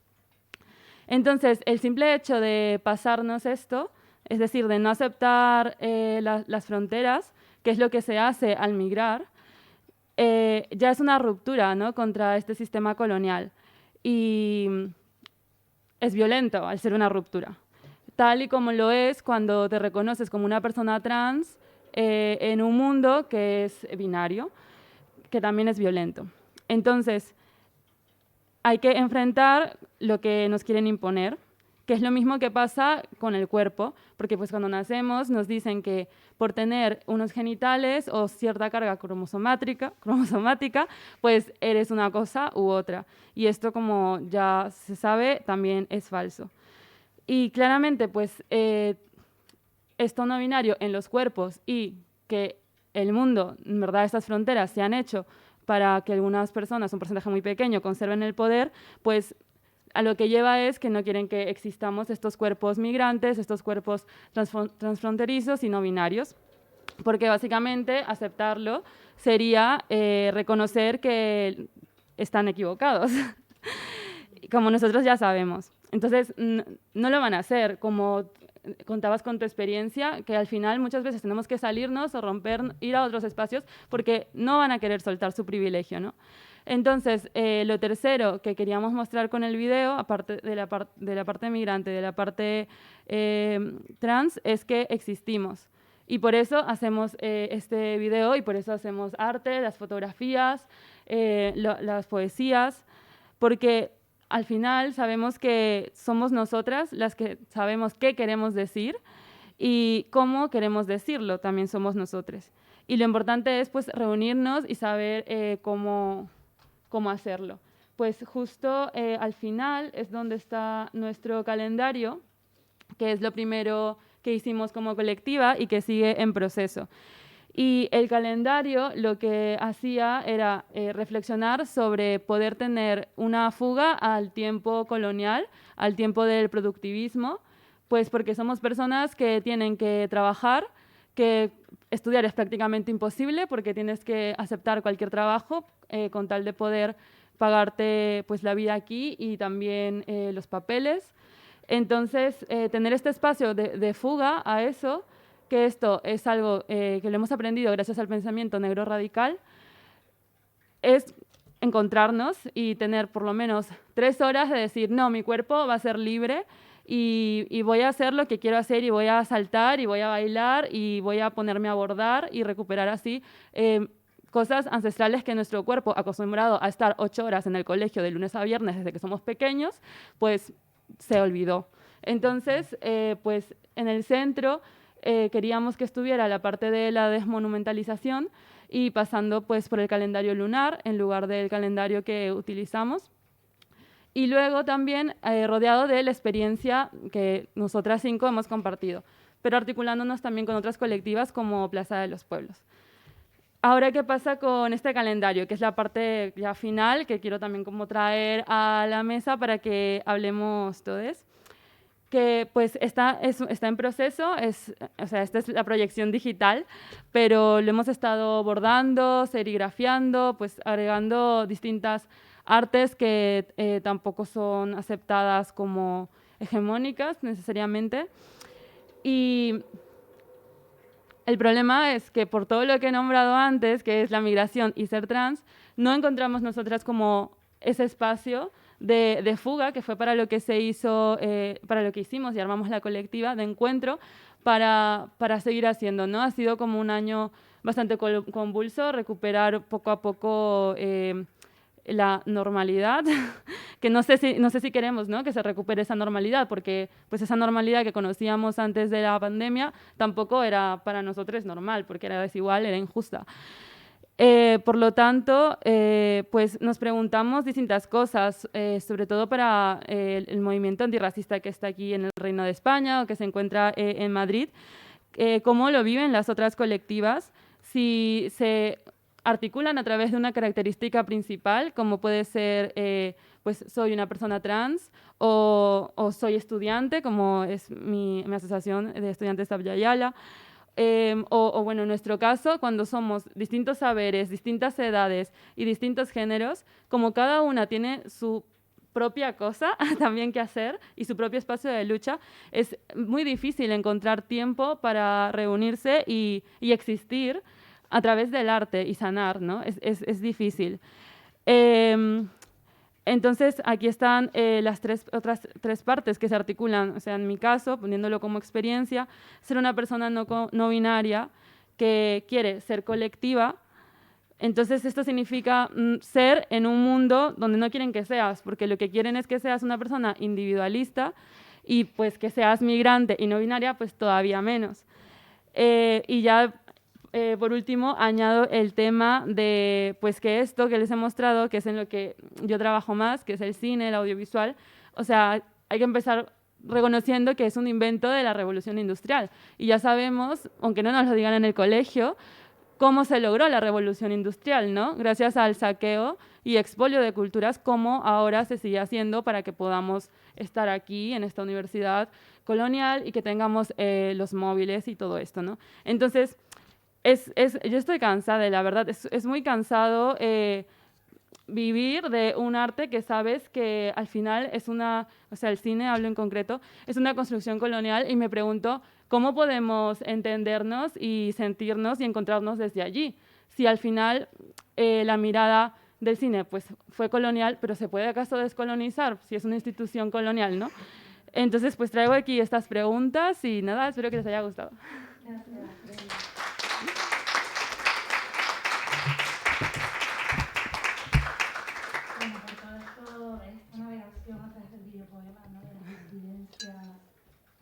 Entonces, el simple hecho de pasarnos esto, es decir, de no aceptar las fronteras, que es lo que se hace al migrar, ya es una ruptura, ¿no?, contra este sistema colonial. Y es violento al ser una ruptura, tal y como lo es cuando te reconoces como una persona trans en un mundo que es binario, que también es violento. Entonces, hay que enfrentar lo que nos quieren imponer, que es lo mismo que pasa con el cuerpo, porque pues cuando nacemos nos dicen que por tener unos genitales o cierta carga cromosomática, pues eres una cosa u otra. Y esto, como ya se sabe, también es falso. Y claramente, pues, esto no binario en los cuerpos, y que el mundo, en verdad, estas fronteras se han hecho para que algunas personas, un porcentaje muy pequeño, conserven el poder, pues a lo que lleva es que no quieren que existamos estos cuerpos migrantes, estos cuerpos transfronterizos y no binarios, porque básicamente aceptarlo sería reconocer que están equivocados, como nosotros ya sabemos. Entonces, no lo van a hacer, como contabas con tu experiencia, que al final muchas veces tenemos que salirnos o romper, ir a otros espacios, porque no van a querer soltar su privilegio, ¿no? Entonces, lo tercero que queríamos mostrar con el video, aparte de la parte migrante, de la parte trans, es que existimos. Y por eso hacemos este video y por eso hacemos arte, las fotografías, las poesías, porque al final sabemos que somos nosotras las que sabemos qué queremos decir y cómo queremos decirlo, también somos nosotros. Y lo importante es pues reunirnos y saber cómo hacerlo. Pues justo al final es donde está nuestro calendario, que es lo primero que hicimos como colectiva y que sigue en proceso. Y el calendario lo que hacía era reflexionar sobre poder tener una fuga al tiempo colonial, al tiempo del productivismo, pues porque somos personas que tienen que trabajar, que estudiar es prácticamente imposible porque tienes que aceptar cualquier trabajo con tal de poder pagarte pues, la vida aquí y también los papeles. Entonces, tener este espacio de fuga a eso, que esto es algo que lo hemos aprendido gracias al pensamiento negro radical, es encontrarnos y tener por lo menos 3 horas de decir, no, mi cuerpo va a ser libre y voy a hacer lo que quiero hacer y voy a saltar y voy a bailar y voy a ponerme a bordar y recuperar así cosas ancestrales que nuestro cuerpo, acostumbrado a estar 8 horas en el colegio de lunes a viernes desde que somos pequeños, pues se olvidó. Entonces, pues en el centro queríamos que estuviera la parte de la desmonumentalización y pasando pues por el calendario lunar en lugar del calendario que utilizamos. Y luego también rodeado de la experiencia que nosotras 5 hemos compartido, pero articulándonos también con otras colectivas como Plaza de los Pueblos. Ahora, ¿qué pasa con este calendario? Que es la parte ya final que quiero también como traer a la mesa para que hablemos todos. Que pues está en proceso, o sea, esta es la proyección digital, pero lo hemos estado bordando, serigrafiando, pues agregando distintas artes que tampoco son aceptadas como hegemónicas necesariamente. Y el problema es que por todo lo que he nombrado antes, que es la migración y ser trans, no encontramos nosotras como ese espacio de fuga, que fue para lo que se hizo, para lo que hicimos y armamos la colectiva de encuentro para seguir haciendo, ¿no? Ha sido como un año bastante convulso, recuperar poco a poco la normalidad, que no sé si queremos, ¿no?, que se recupere esa normalidad, porque pues esa normalidad que conocíamos antes de la pandemia tampoco era para nosotros normal, porque era desigual, era injusta. Por lo tanto, pues nos preguntamos distintas cosas, sobre todo para el movimiento antirracista que está aquí en el Reino de España o que se encuentra en Madrid, cómo lo viven las otras colectivas, si se articulan a través de una característica principal, como puede ser, pues soy una persona trans o soy estudiante, como es mi asociación de estudiantes Abya Yala. O bueno, en nuestro caso, cuando somos distintos saberes, distintas edades y distintos géneros, como cada una tiene su propia cosa también que hacer y su propio espacio de lucha, es muy difícil encontrar tiempo para reunirse y existir a través del arte y sanar, ¿no? Es difícil. Entonces, aquí están las otras tres partes que se articulan. O sea, en mi caso, poniéndolo como experiencia, ser una persona no binaria que quiere ser colectiva. Entonces, esto significa ser en un mundo donde no quieren que seas, porque lo que quieren es que seas una persona individualista y pues que seas migrante y no binaria, pues todavía menos. Y ya por último, añado el tema de pues, que esto que les he mostrado, que es en lo que yo trabajo más, que es el cine, el audiovisual, o sea, hay que empezar reconociendo que es un invento de la revolución industrial. Y ya sabemos, aunque no nos lo digan en el colegio, cómo se logró la revolución industrial, ¿no? Gracias al saqueo y expolio de culturas, como ahora se sigue haciendo para que podamos estar aquí en esta universidad colonial y que tengamos los móviles y todo esto, ¿no? Entonces, yo estoy cansada, la verdad, es muy cansado vivir de un arte que sabes que al final es o sea, el cine, hablo en concreto, es una construcción colonial y me pregunto cómo podemos entendernos y sentirnos y encontrarnos desde allí. Si al final la mirada del cine pues, fue colonial, pero ¿se puede acaso descolonizar si es una institución colonial, no? Entonces, pues traigo aquí estas preguntas y nada, espero que les haya gustado. Bueno, por todo esto, esta navegación a través del videopoema, ¿no? De las evidencias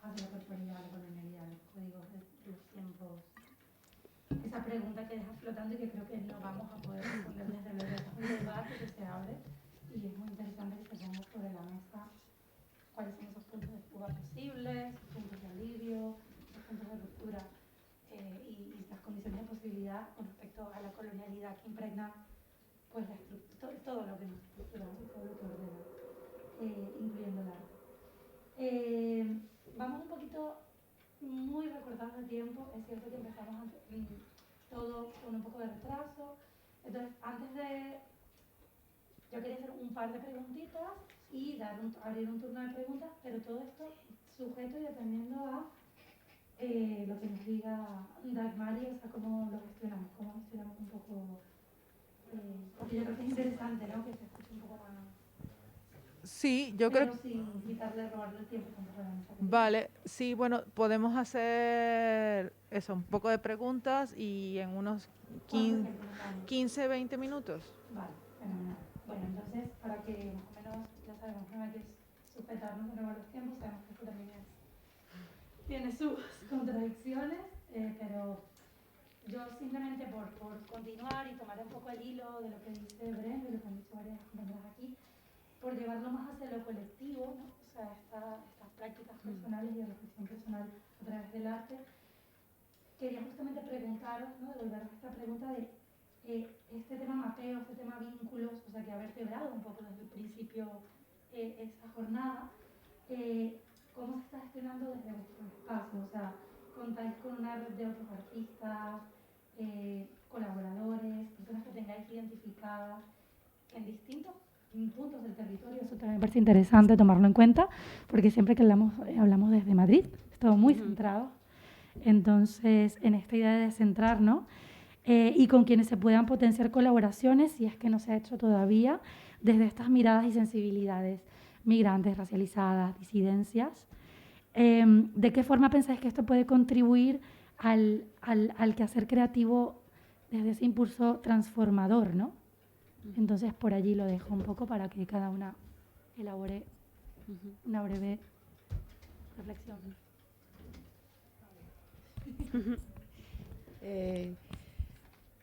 hacia la corporalidad, la colonialidad, los códigos de los tiempos. Esa pregunta que deja flotando y que creo que no vamos a poder responder desde luego. Es un debate que se abre y es muy interesante que se ponga sobre la mesa cuáles son esos puntos de fuga posibles, esos puntos de alivio, esos puntos de ruptura y estas condiciones de posibilidad con respecto a la colonialidad que impregna pues todo lo que nos estructura y todo lo que ordena, incluyendo el arte. Vamos un poquito muy recortados de tiempo, es cierto que empezamos todo con un poco de retraso, entonces yo quería hacer un par de preguntitas y abrir un turno de preguntas, pero todo esto sujeto y dependiendo a lo que nos diga Dagmari, o sea, cómo lo gestionamos, un poco, porque yo creo que es interesante, ¿no? Que se escuche un poco más. Sí, yo creo. Sin quitarle, robarle el tiempo tampoco a la mesa. Vale, sí, bueno, podemos hacer eso, un poco de preguntas y en unos 15, 20 minutos. Vale, fenomenal. Bueno, entonces, para que más o menos ya sabemos que no hay que sujetarnos de nuevo a los tiempos, sabemos que esto también tiene sus contradicciones, pero yo simplemente por continuar y tomar un poco el hilo de lo que dice Bren, de lo que han dicho varias compañeras aquí, por llevarlo más hacia lo colectivo, ¿no? O sea, estas prácticas personales y de reflexión personal a través del arte, quería justamente preguntaros, ¿no? Devolveros esta pregunta de este tema mapeo, este tema vínculos, o sea, que ha vertebrado un poco desde el principio esa jornada, ¿cómo se está gestionando desde vuestro espacio? O sea, ¿contáis con una red de otros artistas, colaboradores, personas que tengáis identificadas en distintos puntos del territorio? Eso también me parece interesante tomarlo en cuenta, porque siempre que hablamos desde Madrid, es todo muy centrado. Entonces, en esta idea de centrarnos y con quienes se puedan potenciar colaboraciones, si es que no se ha hecho todavía, desde estas miradas y sensibilidades migrantes, racializadas, disidencias. ¿De qué forma pensáis que esto puede contribuir al quehacer creativo desde ese impulso transformador, ¿no? Entonces, por allí lo dejo un poco para que cada una elabore una breve reflexión.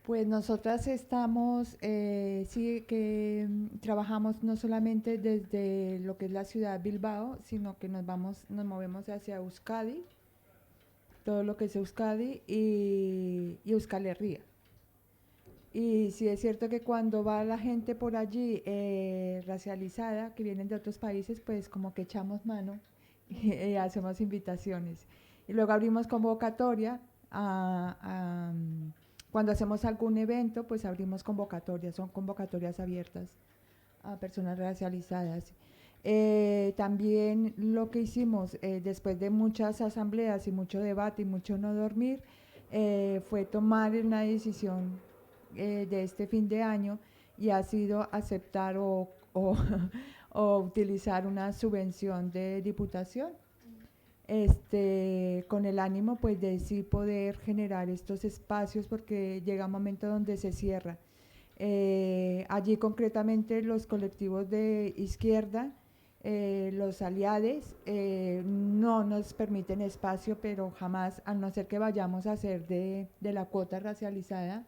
Pues nosotras estamos, sí que trabajamos no solamente desde lo que es la ciudad de Bilbao, sino que nos movemos hacia Euskadi, todo lo que es Euskadi y Euskal Herria. Y sí es cierto que cuando va la gente por allí racializada, que vienen de otros países, pues como que echamos mano y hacemos invitaciones. Y luego abrimos convocatoria cuando hacemos algún evento, pues abrimos convocatorias, son convocatorias abiertas a personas racializadas. También lo que hicimos después de muchas asambleas y mucho debate y mucho no dormir, fue tomar una decisión de este fin de año y ha sido aceptar o utilizar una subvención de diputación. Con el ánimo pues de sí poder generar estos espacios porque llega un momento donde se cierra. Allí concretamente los colectivos de izquierda, los aliados no nos permiten espacio, pero jamás, a no ser que vayamos a hacer de la cuota racializada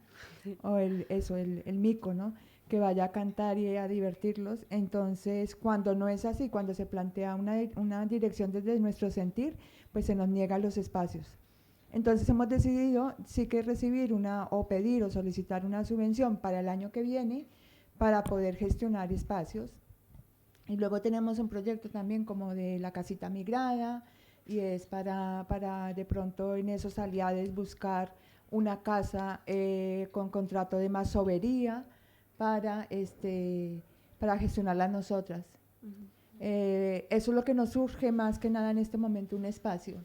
o el mico, ¿no? Que vaya a cantar y a divertirlos. Entonces, cuando no es así, cuando se plantea una dirección desde nuestro sentir, pues se nos niegan los espacios. Entonces hemos decidido sí que recibir o pedir o solicitar una subvención para el año que viene para poder gestionar espacios. Y luego tenemos un proyecto también como de la casita migrada y es para de pronto en esos aliados buscar una casa con contrato de masovería para gestionarla nosotras. Eso es lo que nos surge más que nada en este momento, un espacio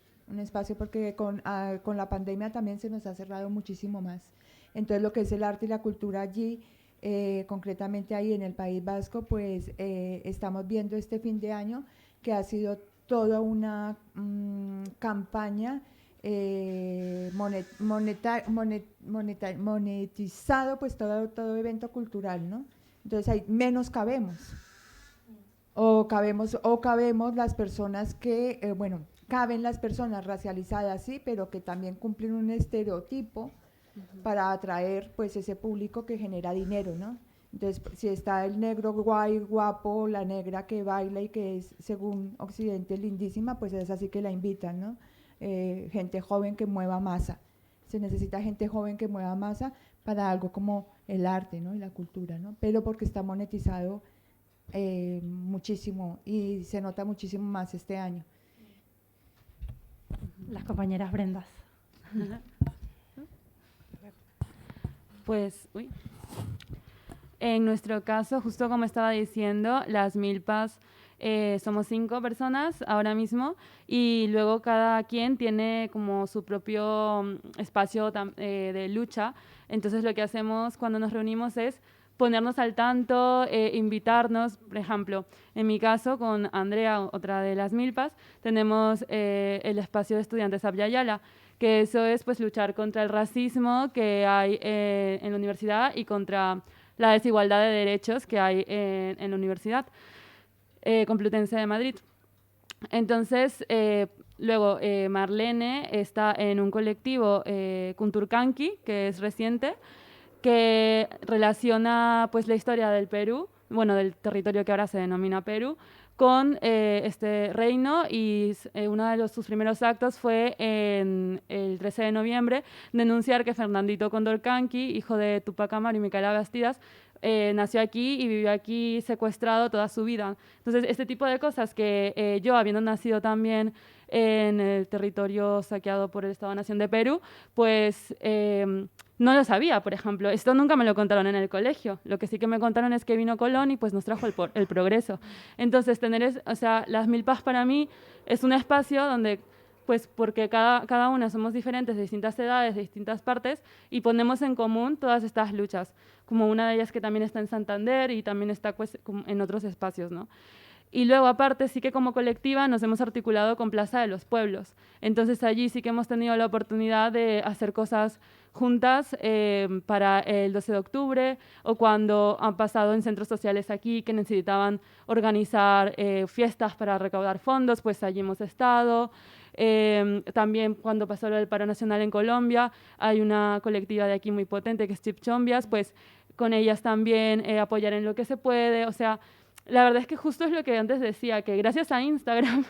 porque con la pandemia también se nos ha cerrado muchísimo más. Entonces lo que es el arte y la cultura allí, concretamente ahí en el País Vasco, pues estamos viendo este fin de año que ha sido toda una campaña monetizado pues todo evento cultural, ¿no? Entonces ahí menos cabemos. O cabemos las personas que, caben las personas racializadas, sí, pero que también cumplen un estereotipo para atraer pues ese público que genera dinero, ¿no? Entonces, si está el negro guay, guapo, la negra que baila y que es, según Occidente, lindísima, pues es así que la invitan, ¿no? Gente joven que mueva masa. Se necesita gente joven que mueva masa para algo como el arte, ¿no? Y la cultura, ¿no? Pero porque está monetizado muchísimo y se nota muchísimo más este año. Las compañeras Brendas. Pues, en nuestro caso, justo como estaba diciendo, las milpas somos 5 personas ahora mismo y luego cada quien tiene como su propio espacio de lucha. Entonces lo que hacemos cuando nos reunimos es ponernos al tanto, invitarnos. Por ejemplo, en mi caso, con Andrea, otra de las milpas, tenemos el espacio de estudiantes Abya-Yala, que eso es pues luchar contra el racismo que hay en la universidad y contra la desigualdad de derechos que hay en la Universidad Complutense de Madrid. Entonces, luego Marlene está en un colectivo Kunturkanki, que es reciente, que relaciona pues la historia del Perú, bueno, del territorio que ahora se denomina Perú, con este reino, y uno de sus primeros actos fue en el 13 de noviembre denunciar que Fernandito Condorcanqui, hijo de Tupac Amaru y Micaela Bastidas, nació aquí y vivió aquí secuestrado toda su vida. Entonces, este tipo de cosas que yo, habiendo nacido también en el territorio saqueado por el Estado-Nación de Perú, pues no lo sabía, por ejemplo. Esto nunca me lo contaron en el colegio. Lo que sí que me contaron es que vino Colón y pues nos trajo el progreso. Entonces, las milpas para mí es un espacio donde, pues porque cada una somos diferentes, de distintas edades, de distintas partes, y ponemos en común todas estas luchas, como una de ellas que también está en Santander y también está pues, en otros espacios, ¿no? Y luego, aparte, sí que como colectiva nos hemos articulado con Plaza de los Pueblos. Entonces, allí sí que hemos tenido la oportunidad de hacer cosas juntas para el 12 de octubre, o cuando han pasado en centros sociales aquí que necesitaban organizar fiestas para recaudar fondos, pues allí hemos estado. También cuando pasó lo del paro nacional en Colombia, hay una colectiva de aquí muy potente que es Chipchombias, pues con ellas también apoyar en lo que se puede. O sea, la verdad es que justo es lo que antes decía, que gracias a Instagram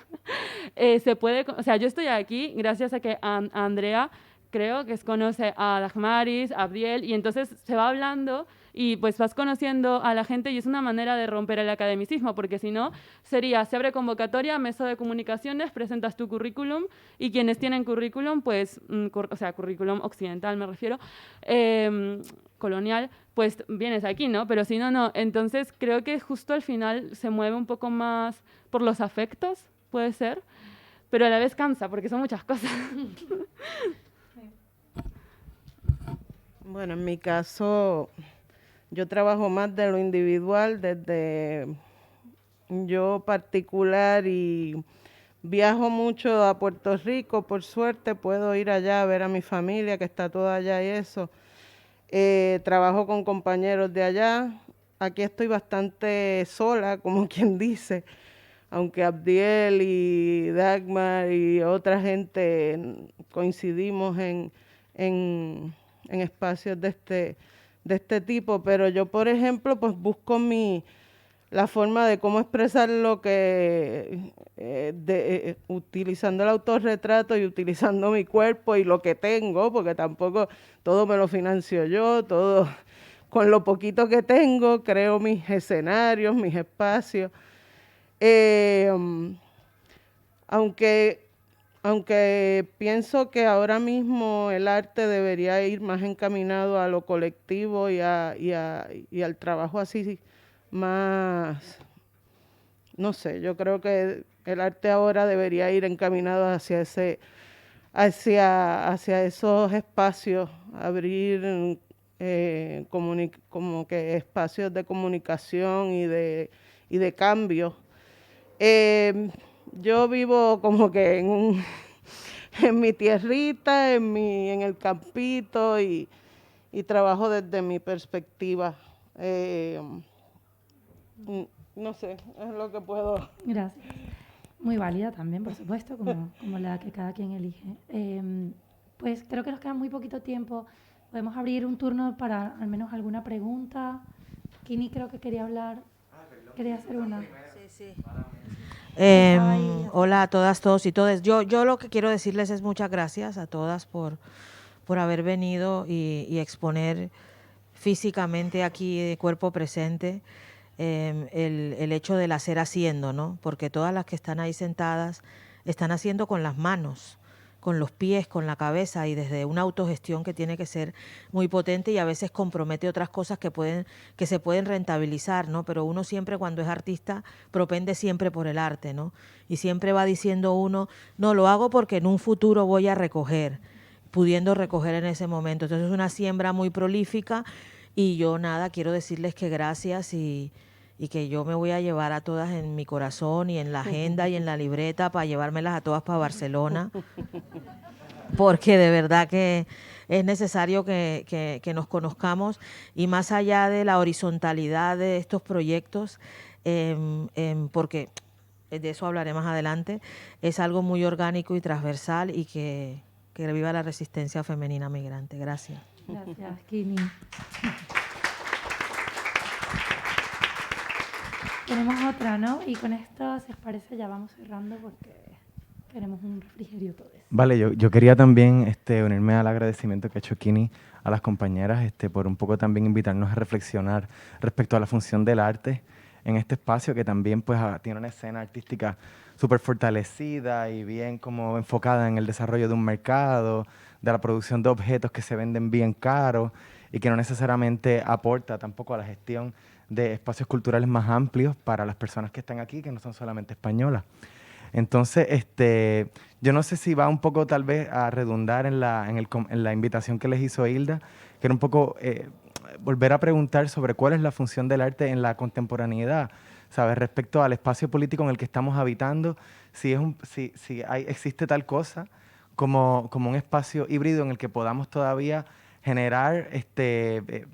se puede, o sea, yo estoy aquí gracias a que Andrea, creo que conoce a Dagmaris, a Abdiel, y entonces se va hablando y pues vas conociendo a la gente, y es una manera de romper el academicismo, porque si no, se abre convocatoria, mesa de comunicaciones, presentas tu currículum, y quienes tienen currículum, pues, o sea, currículum occidental me refiero, colonial, pues vienes aquí, ¿no? Pero si no, no. Entonces creo que justo al final se mueve un poco más por los afectos, puede ser, pero a la vez cansa, porque son muchas cosas. Bueno, en mi caso, yo trabajo más de lo individual, desde yo particular, y viajo mucho a Puerto Rico, por suerte puedo ir allá a ver a mi familia que está toda allá y eso. Trabajo con compañeros de allá. Aquí estoy bastante sola, como quien dice, aunque Abdiel y Dagmar y otra gente coincidimos en espacios de este tipo, pero yo, por ejemplo, pues busco la forma de cómo expresar lo que, utilizando el autorretrato y utilizando mi cuerpo y lo que tengo, porque tampoco todo me lo financio yo, todo con lo poquito que tengo, creo mis escenarios, mis espacios. Aunque pienso que ahora mismo el arte debería ir más encaminado a lo colectivo y al trabajo así más, no sé, yo creo que el arte ahora debería ir encaminado hacia esos espacios, abrir como que espacios de comunicación y de cambio. Yo vivo como que en mi tierrita, en el campito y trabajo desde mi perspectiva. No sé, es lo que puedo. Gracias. Muy válida también, por supuesto, como la que cada quien elige. Pues creo que nos queda muy poquito tiempo. Podemos abrir un turno para al menos alguna pregunta. Kini creo que quería hablar. Quería hacer una. Sí. Hola a todas, todos y todes. Yo lo que quiero decirles es muchas gracias a todas por haber venido y exponer físicamente aquí de cuerpo presente el hecho del hacer haciendo, ¿no? Porque todas las que están ahí sentadas están haciendo con las manos, con los pies, con la cabeza y desde una autogestión que tiene que ser muy potente y a veces compromete otras cosas que se pueden rentabilizar, ¿no? Pero uno siempre cuando es artista propende siempre por el arte, ¿no? Y siempre va diciendo uno, no, lo hago porque en un futuro voy a recoger, pudiendo recoger en ese momento. Entonces es una siembra muy prolífica y yo nada, quiero decirles que gracias y que yo me voy a llevar a todas en mi corazón y en la agenda y en la libreta para llevármelas a todas para Barcelona, porque de verdad que es necesario que nos conozcamos y más allá de la horizontalidad de estos proyectos, porque de eso hablaré más adelante, es algo muy orgánico y transversal y que viva la resistencia femenina migrante. Gracias. Gracias, Kini. Tenemos otra, ¿no? Y con esto, si os parece, ya vamos cerrando porque queremos un refrigerio todos. Vale, yo quería también unirme al agradecimiento que ha hecho Kini a las compañeras por un poco también invitarnos a reflexionar respecto a la función del arte en este espacio que también pues tiene una escena artística súper fortalecida y bien como enfocada en el desarrollo de un mercado, de la producción de objetos que se venden bien caros y que no necesariamente aporta tampoco a la gestión de espacios culturales más amplios para las personas que están aquí, que no son solamente españolas. Entonces, yo no sé si va un poco tal vez a redundar en la invitación que les hizo Hilda, que era un poco volver a preguntar sobre cuál es la función del arte en la contemporaneidad, ¿sabes? Respecto al espacio político en el que estamos habitando, si existe tal cosa como un espacio híbrido en el que podamos todavía generar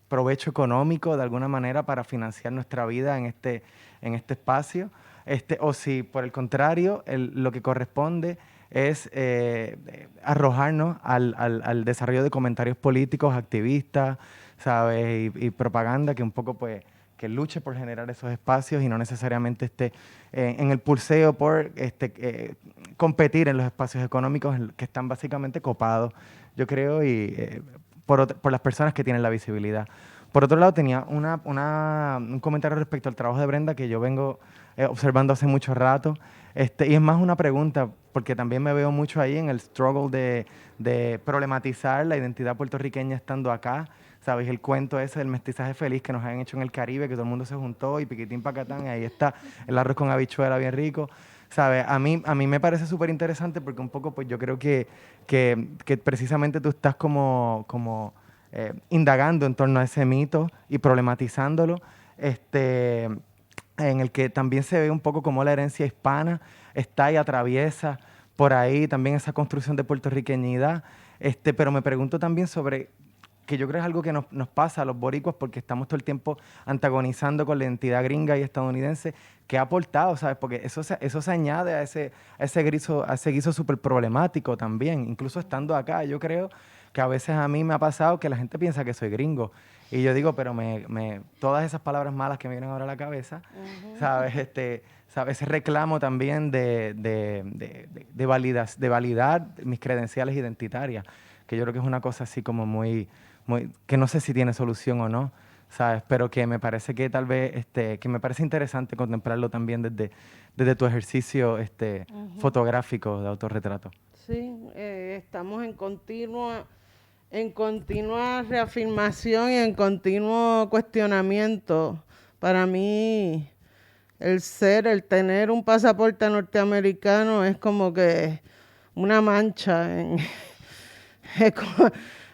provecho económico de alguna manera para financiar nuestra vida en este espacio, o si por el contrario lo que corresponde es arrojarnos al desarrollo de comentarios políticos, activistas, ¿sabes? Y propaganda que un poco pues que luche por generar esos espacios y no necesariamente esté en el pulseo por competir en los espacios económicos que están básicamente copados, yo creo, y por las personas que tienen la visibilidad. Por otro lado, tenía un comentario respecto al trabajo de Brenda que yo vengo observando hace mucho rato, y es más una pregunta, porque también me veo mucho ahí en el struggle de problematizar la identidad puertorriqueña estando acá, ¿sabes? El cuento ese del mestizaje feliz que nos han hecho en el Caribe, que todo el mundo se juntó y piquitín pacatán, y ahí está el arroz con habichuela bien rico, ¿sabes? A mí me parece súper interesante porque un poco pues yo creo que precisamente tú estás como indagando en torno a ese mito y problematizándolo, en el que también se ve un poco como la herencia hispana está y atraviesa por ahí también esa construcción de puertorriqueñidad, pero me pregunto también sobre, que yo creo es algo que nos pasa a los boricuas porque estamos todo el tiempo antagonizando con la identidad gringa y estadounidense, que ha aportado, ¿sabes? Porque eso se añade a ese guiso súper problemático también, incluso estando acá, yo creo que a veces a mí me ha pasado que la gente piensa que soy gringo. Y yo digo, pero todas esas palabras malas que me vienen ahora a la cabeza, ¿sabes? ¿Sabes? Ese reclamo también de validar mis credenciales identitarias, que yo creo que es una cosa así como muy, que no sé si tiene solución o no, ¿sabes? Pero que me parece que tal vez, que me parece interesante contemplarlo también desde tu ejercicio fotográfico de autorretrato. Sí, estamos en continua reafirmación y en continuo cuestionamiento. Para mí, el tener un pasaporte norteamericano es como que una mancha.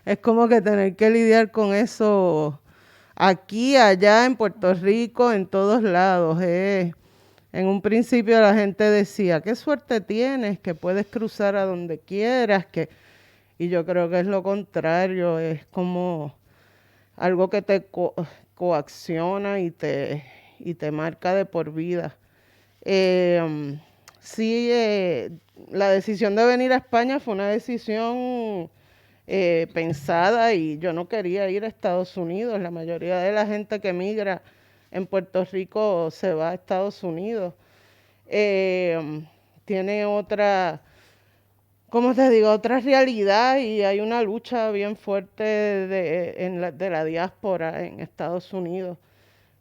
Es como que tener que lidiar con eso aquí, allá, en Puerto Rico, en todos lados. En un principio la gente decía, qué suerte tienes, que puedes cruzar a donde quieras, y yo creo que es lo contrario, es como algo que te coacciona y te marca de por vida. Sí, la decisión de venir a España fue una decisión pensada, y yo no quería ir a Estados Unidos. La mayoría de la gente que migra en Puerto Rico se va a Estados Unidos. Tiene otra, ¿cómo te digo?, otra realidad, y hay una lucha bien fuerte de la diáspora en Estados Unidos.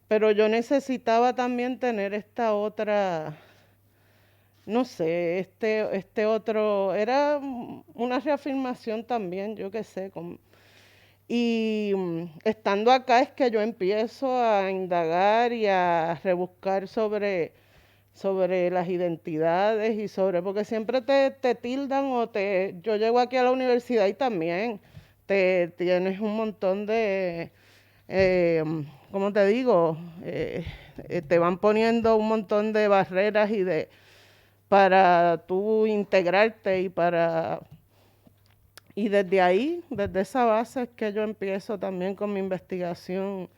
Pero yo necesitaba también tener esta otra, no sé, este otro, era una reafirmación también, yo qué sé. Y estando acá es que yo empiezo a indagar y a rebuscar sobre las identidades y porque siempre te tildan yo llego aquí a la universidad y también tienes un montón de, ¿cómo te digo? Te van poniendo un montón de barreras para tú integrarte y desde ahí, desde esa base es que yo empiezo también con mi investigación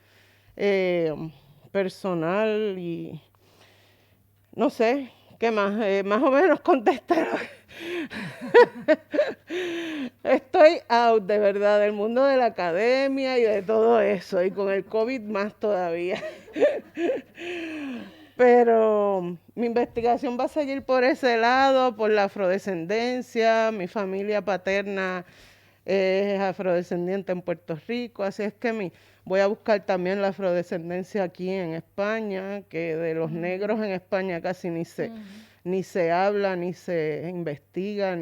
personal y no sé, ¿qué más? Más o menos contesté. Estoy out, de verdad, del mundo de la academia y de todo eso, y con el COVID más todavía. Pero mi investigación va a seguir por ese lado, por la afrodescendencia. Mi familia paterna es afrodescendiente en Puerto Rico, así es que voy a buscar también la afrodescendencia aquí en España, que de los negros en España casi ni se habla, ni se investiga,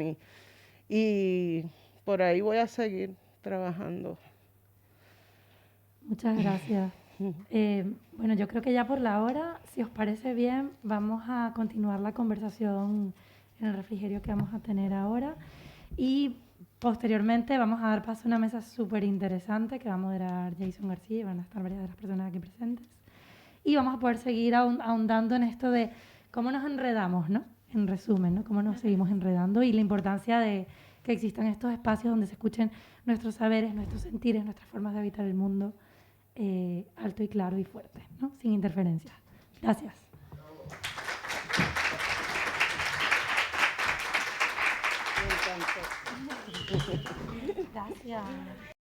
y por ahí voy a seguir trabajando. Muchas gracias. Bueno, yo creo que ya por la hora, si os parece bien, vamos a continuar la conversación en el refrigerio que vamos a tener ahora, y posteriormente vamos a dar paso a una mesa súper interesante que va a moderar Jason García, y van a estar varias de las personas aquí presentes. Y vamos a poder seguir ahondando en esto de cómo nos enredamos, ¿no? En resumen, ¿no? Cómo nos seguimos enredando, y la importancia de que existan estos espacios donde se escuchen nuestros saberes, nuestros sentires, nuestras formas de habitar el mundo, alto y claro y fuerte, ¿no? Sin interferencias. Gracias. Gracias.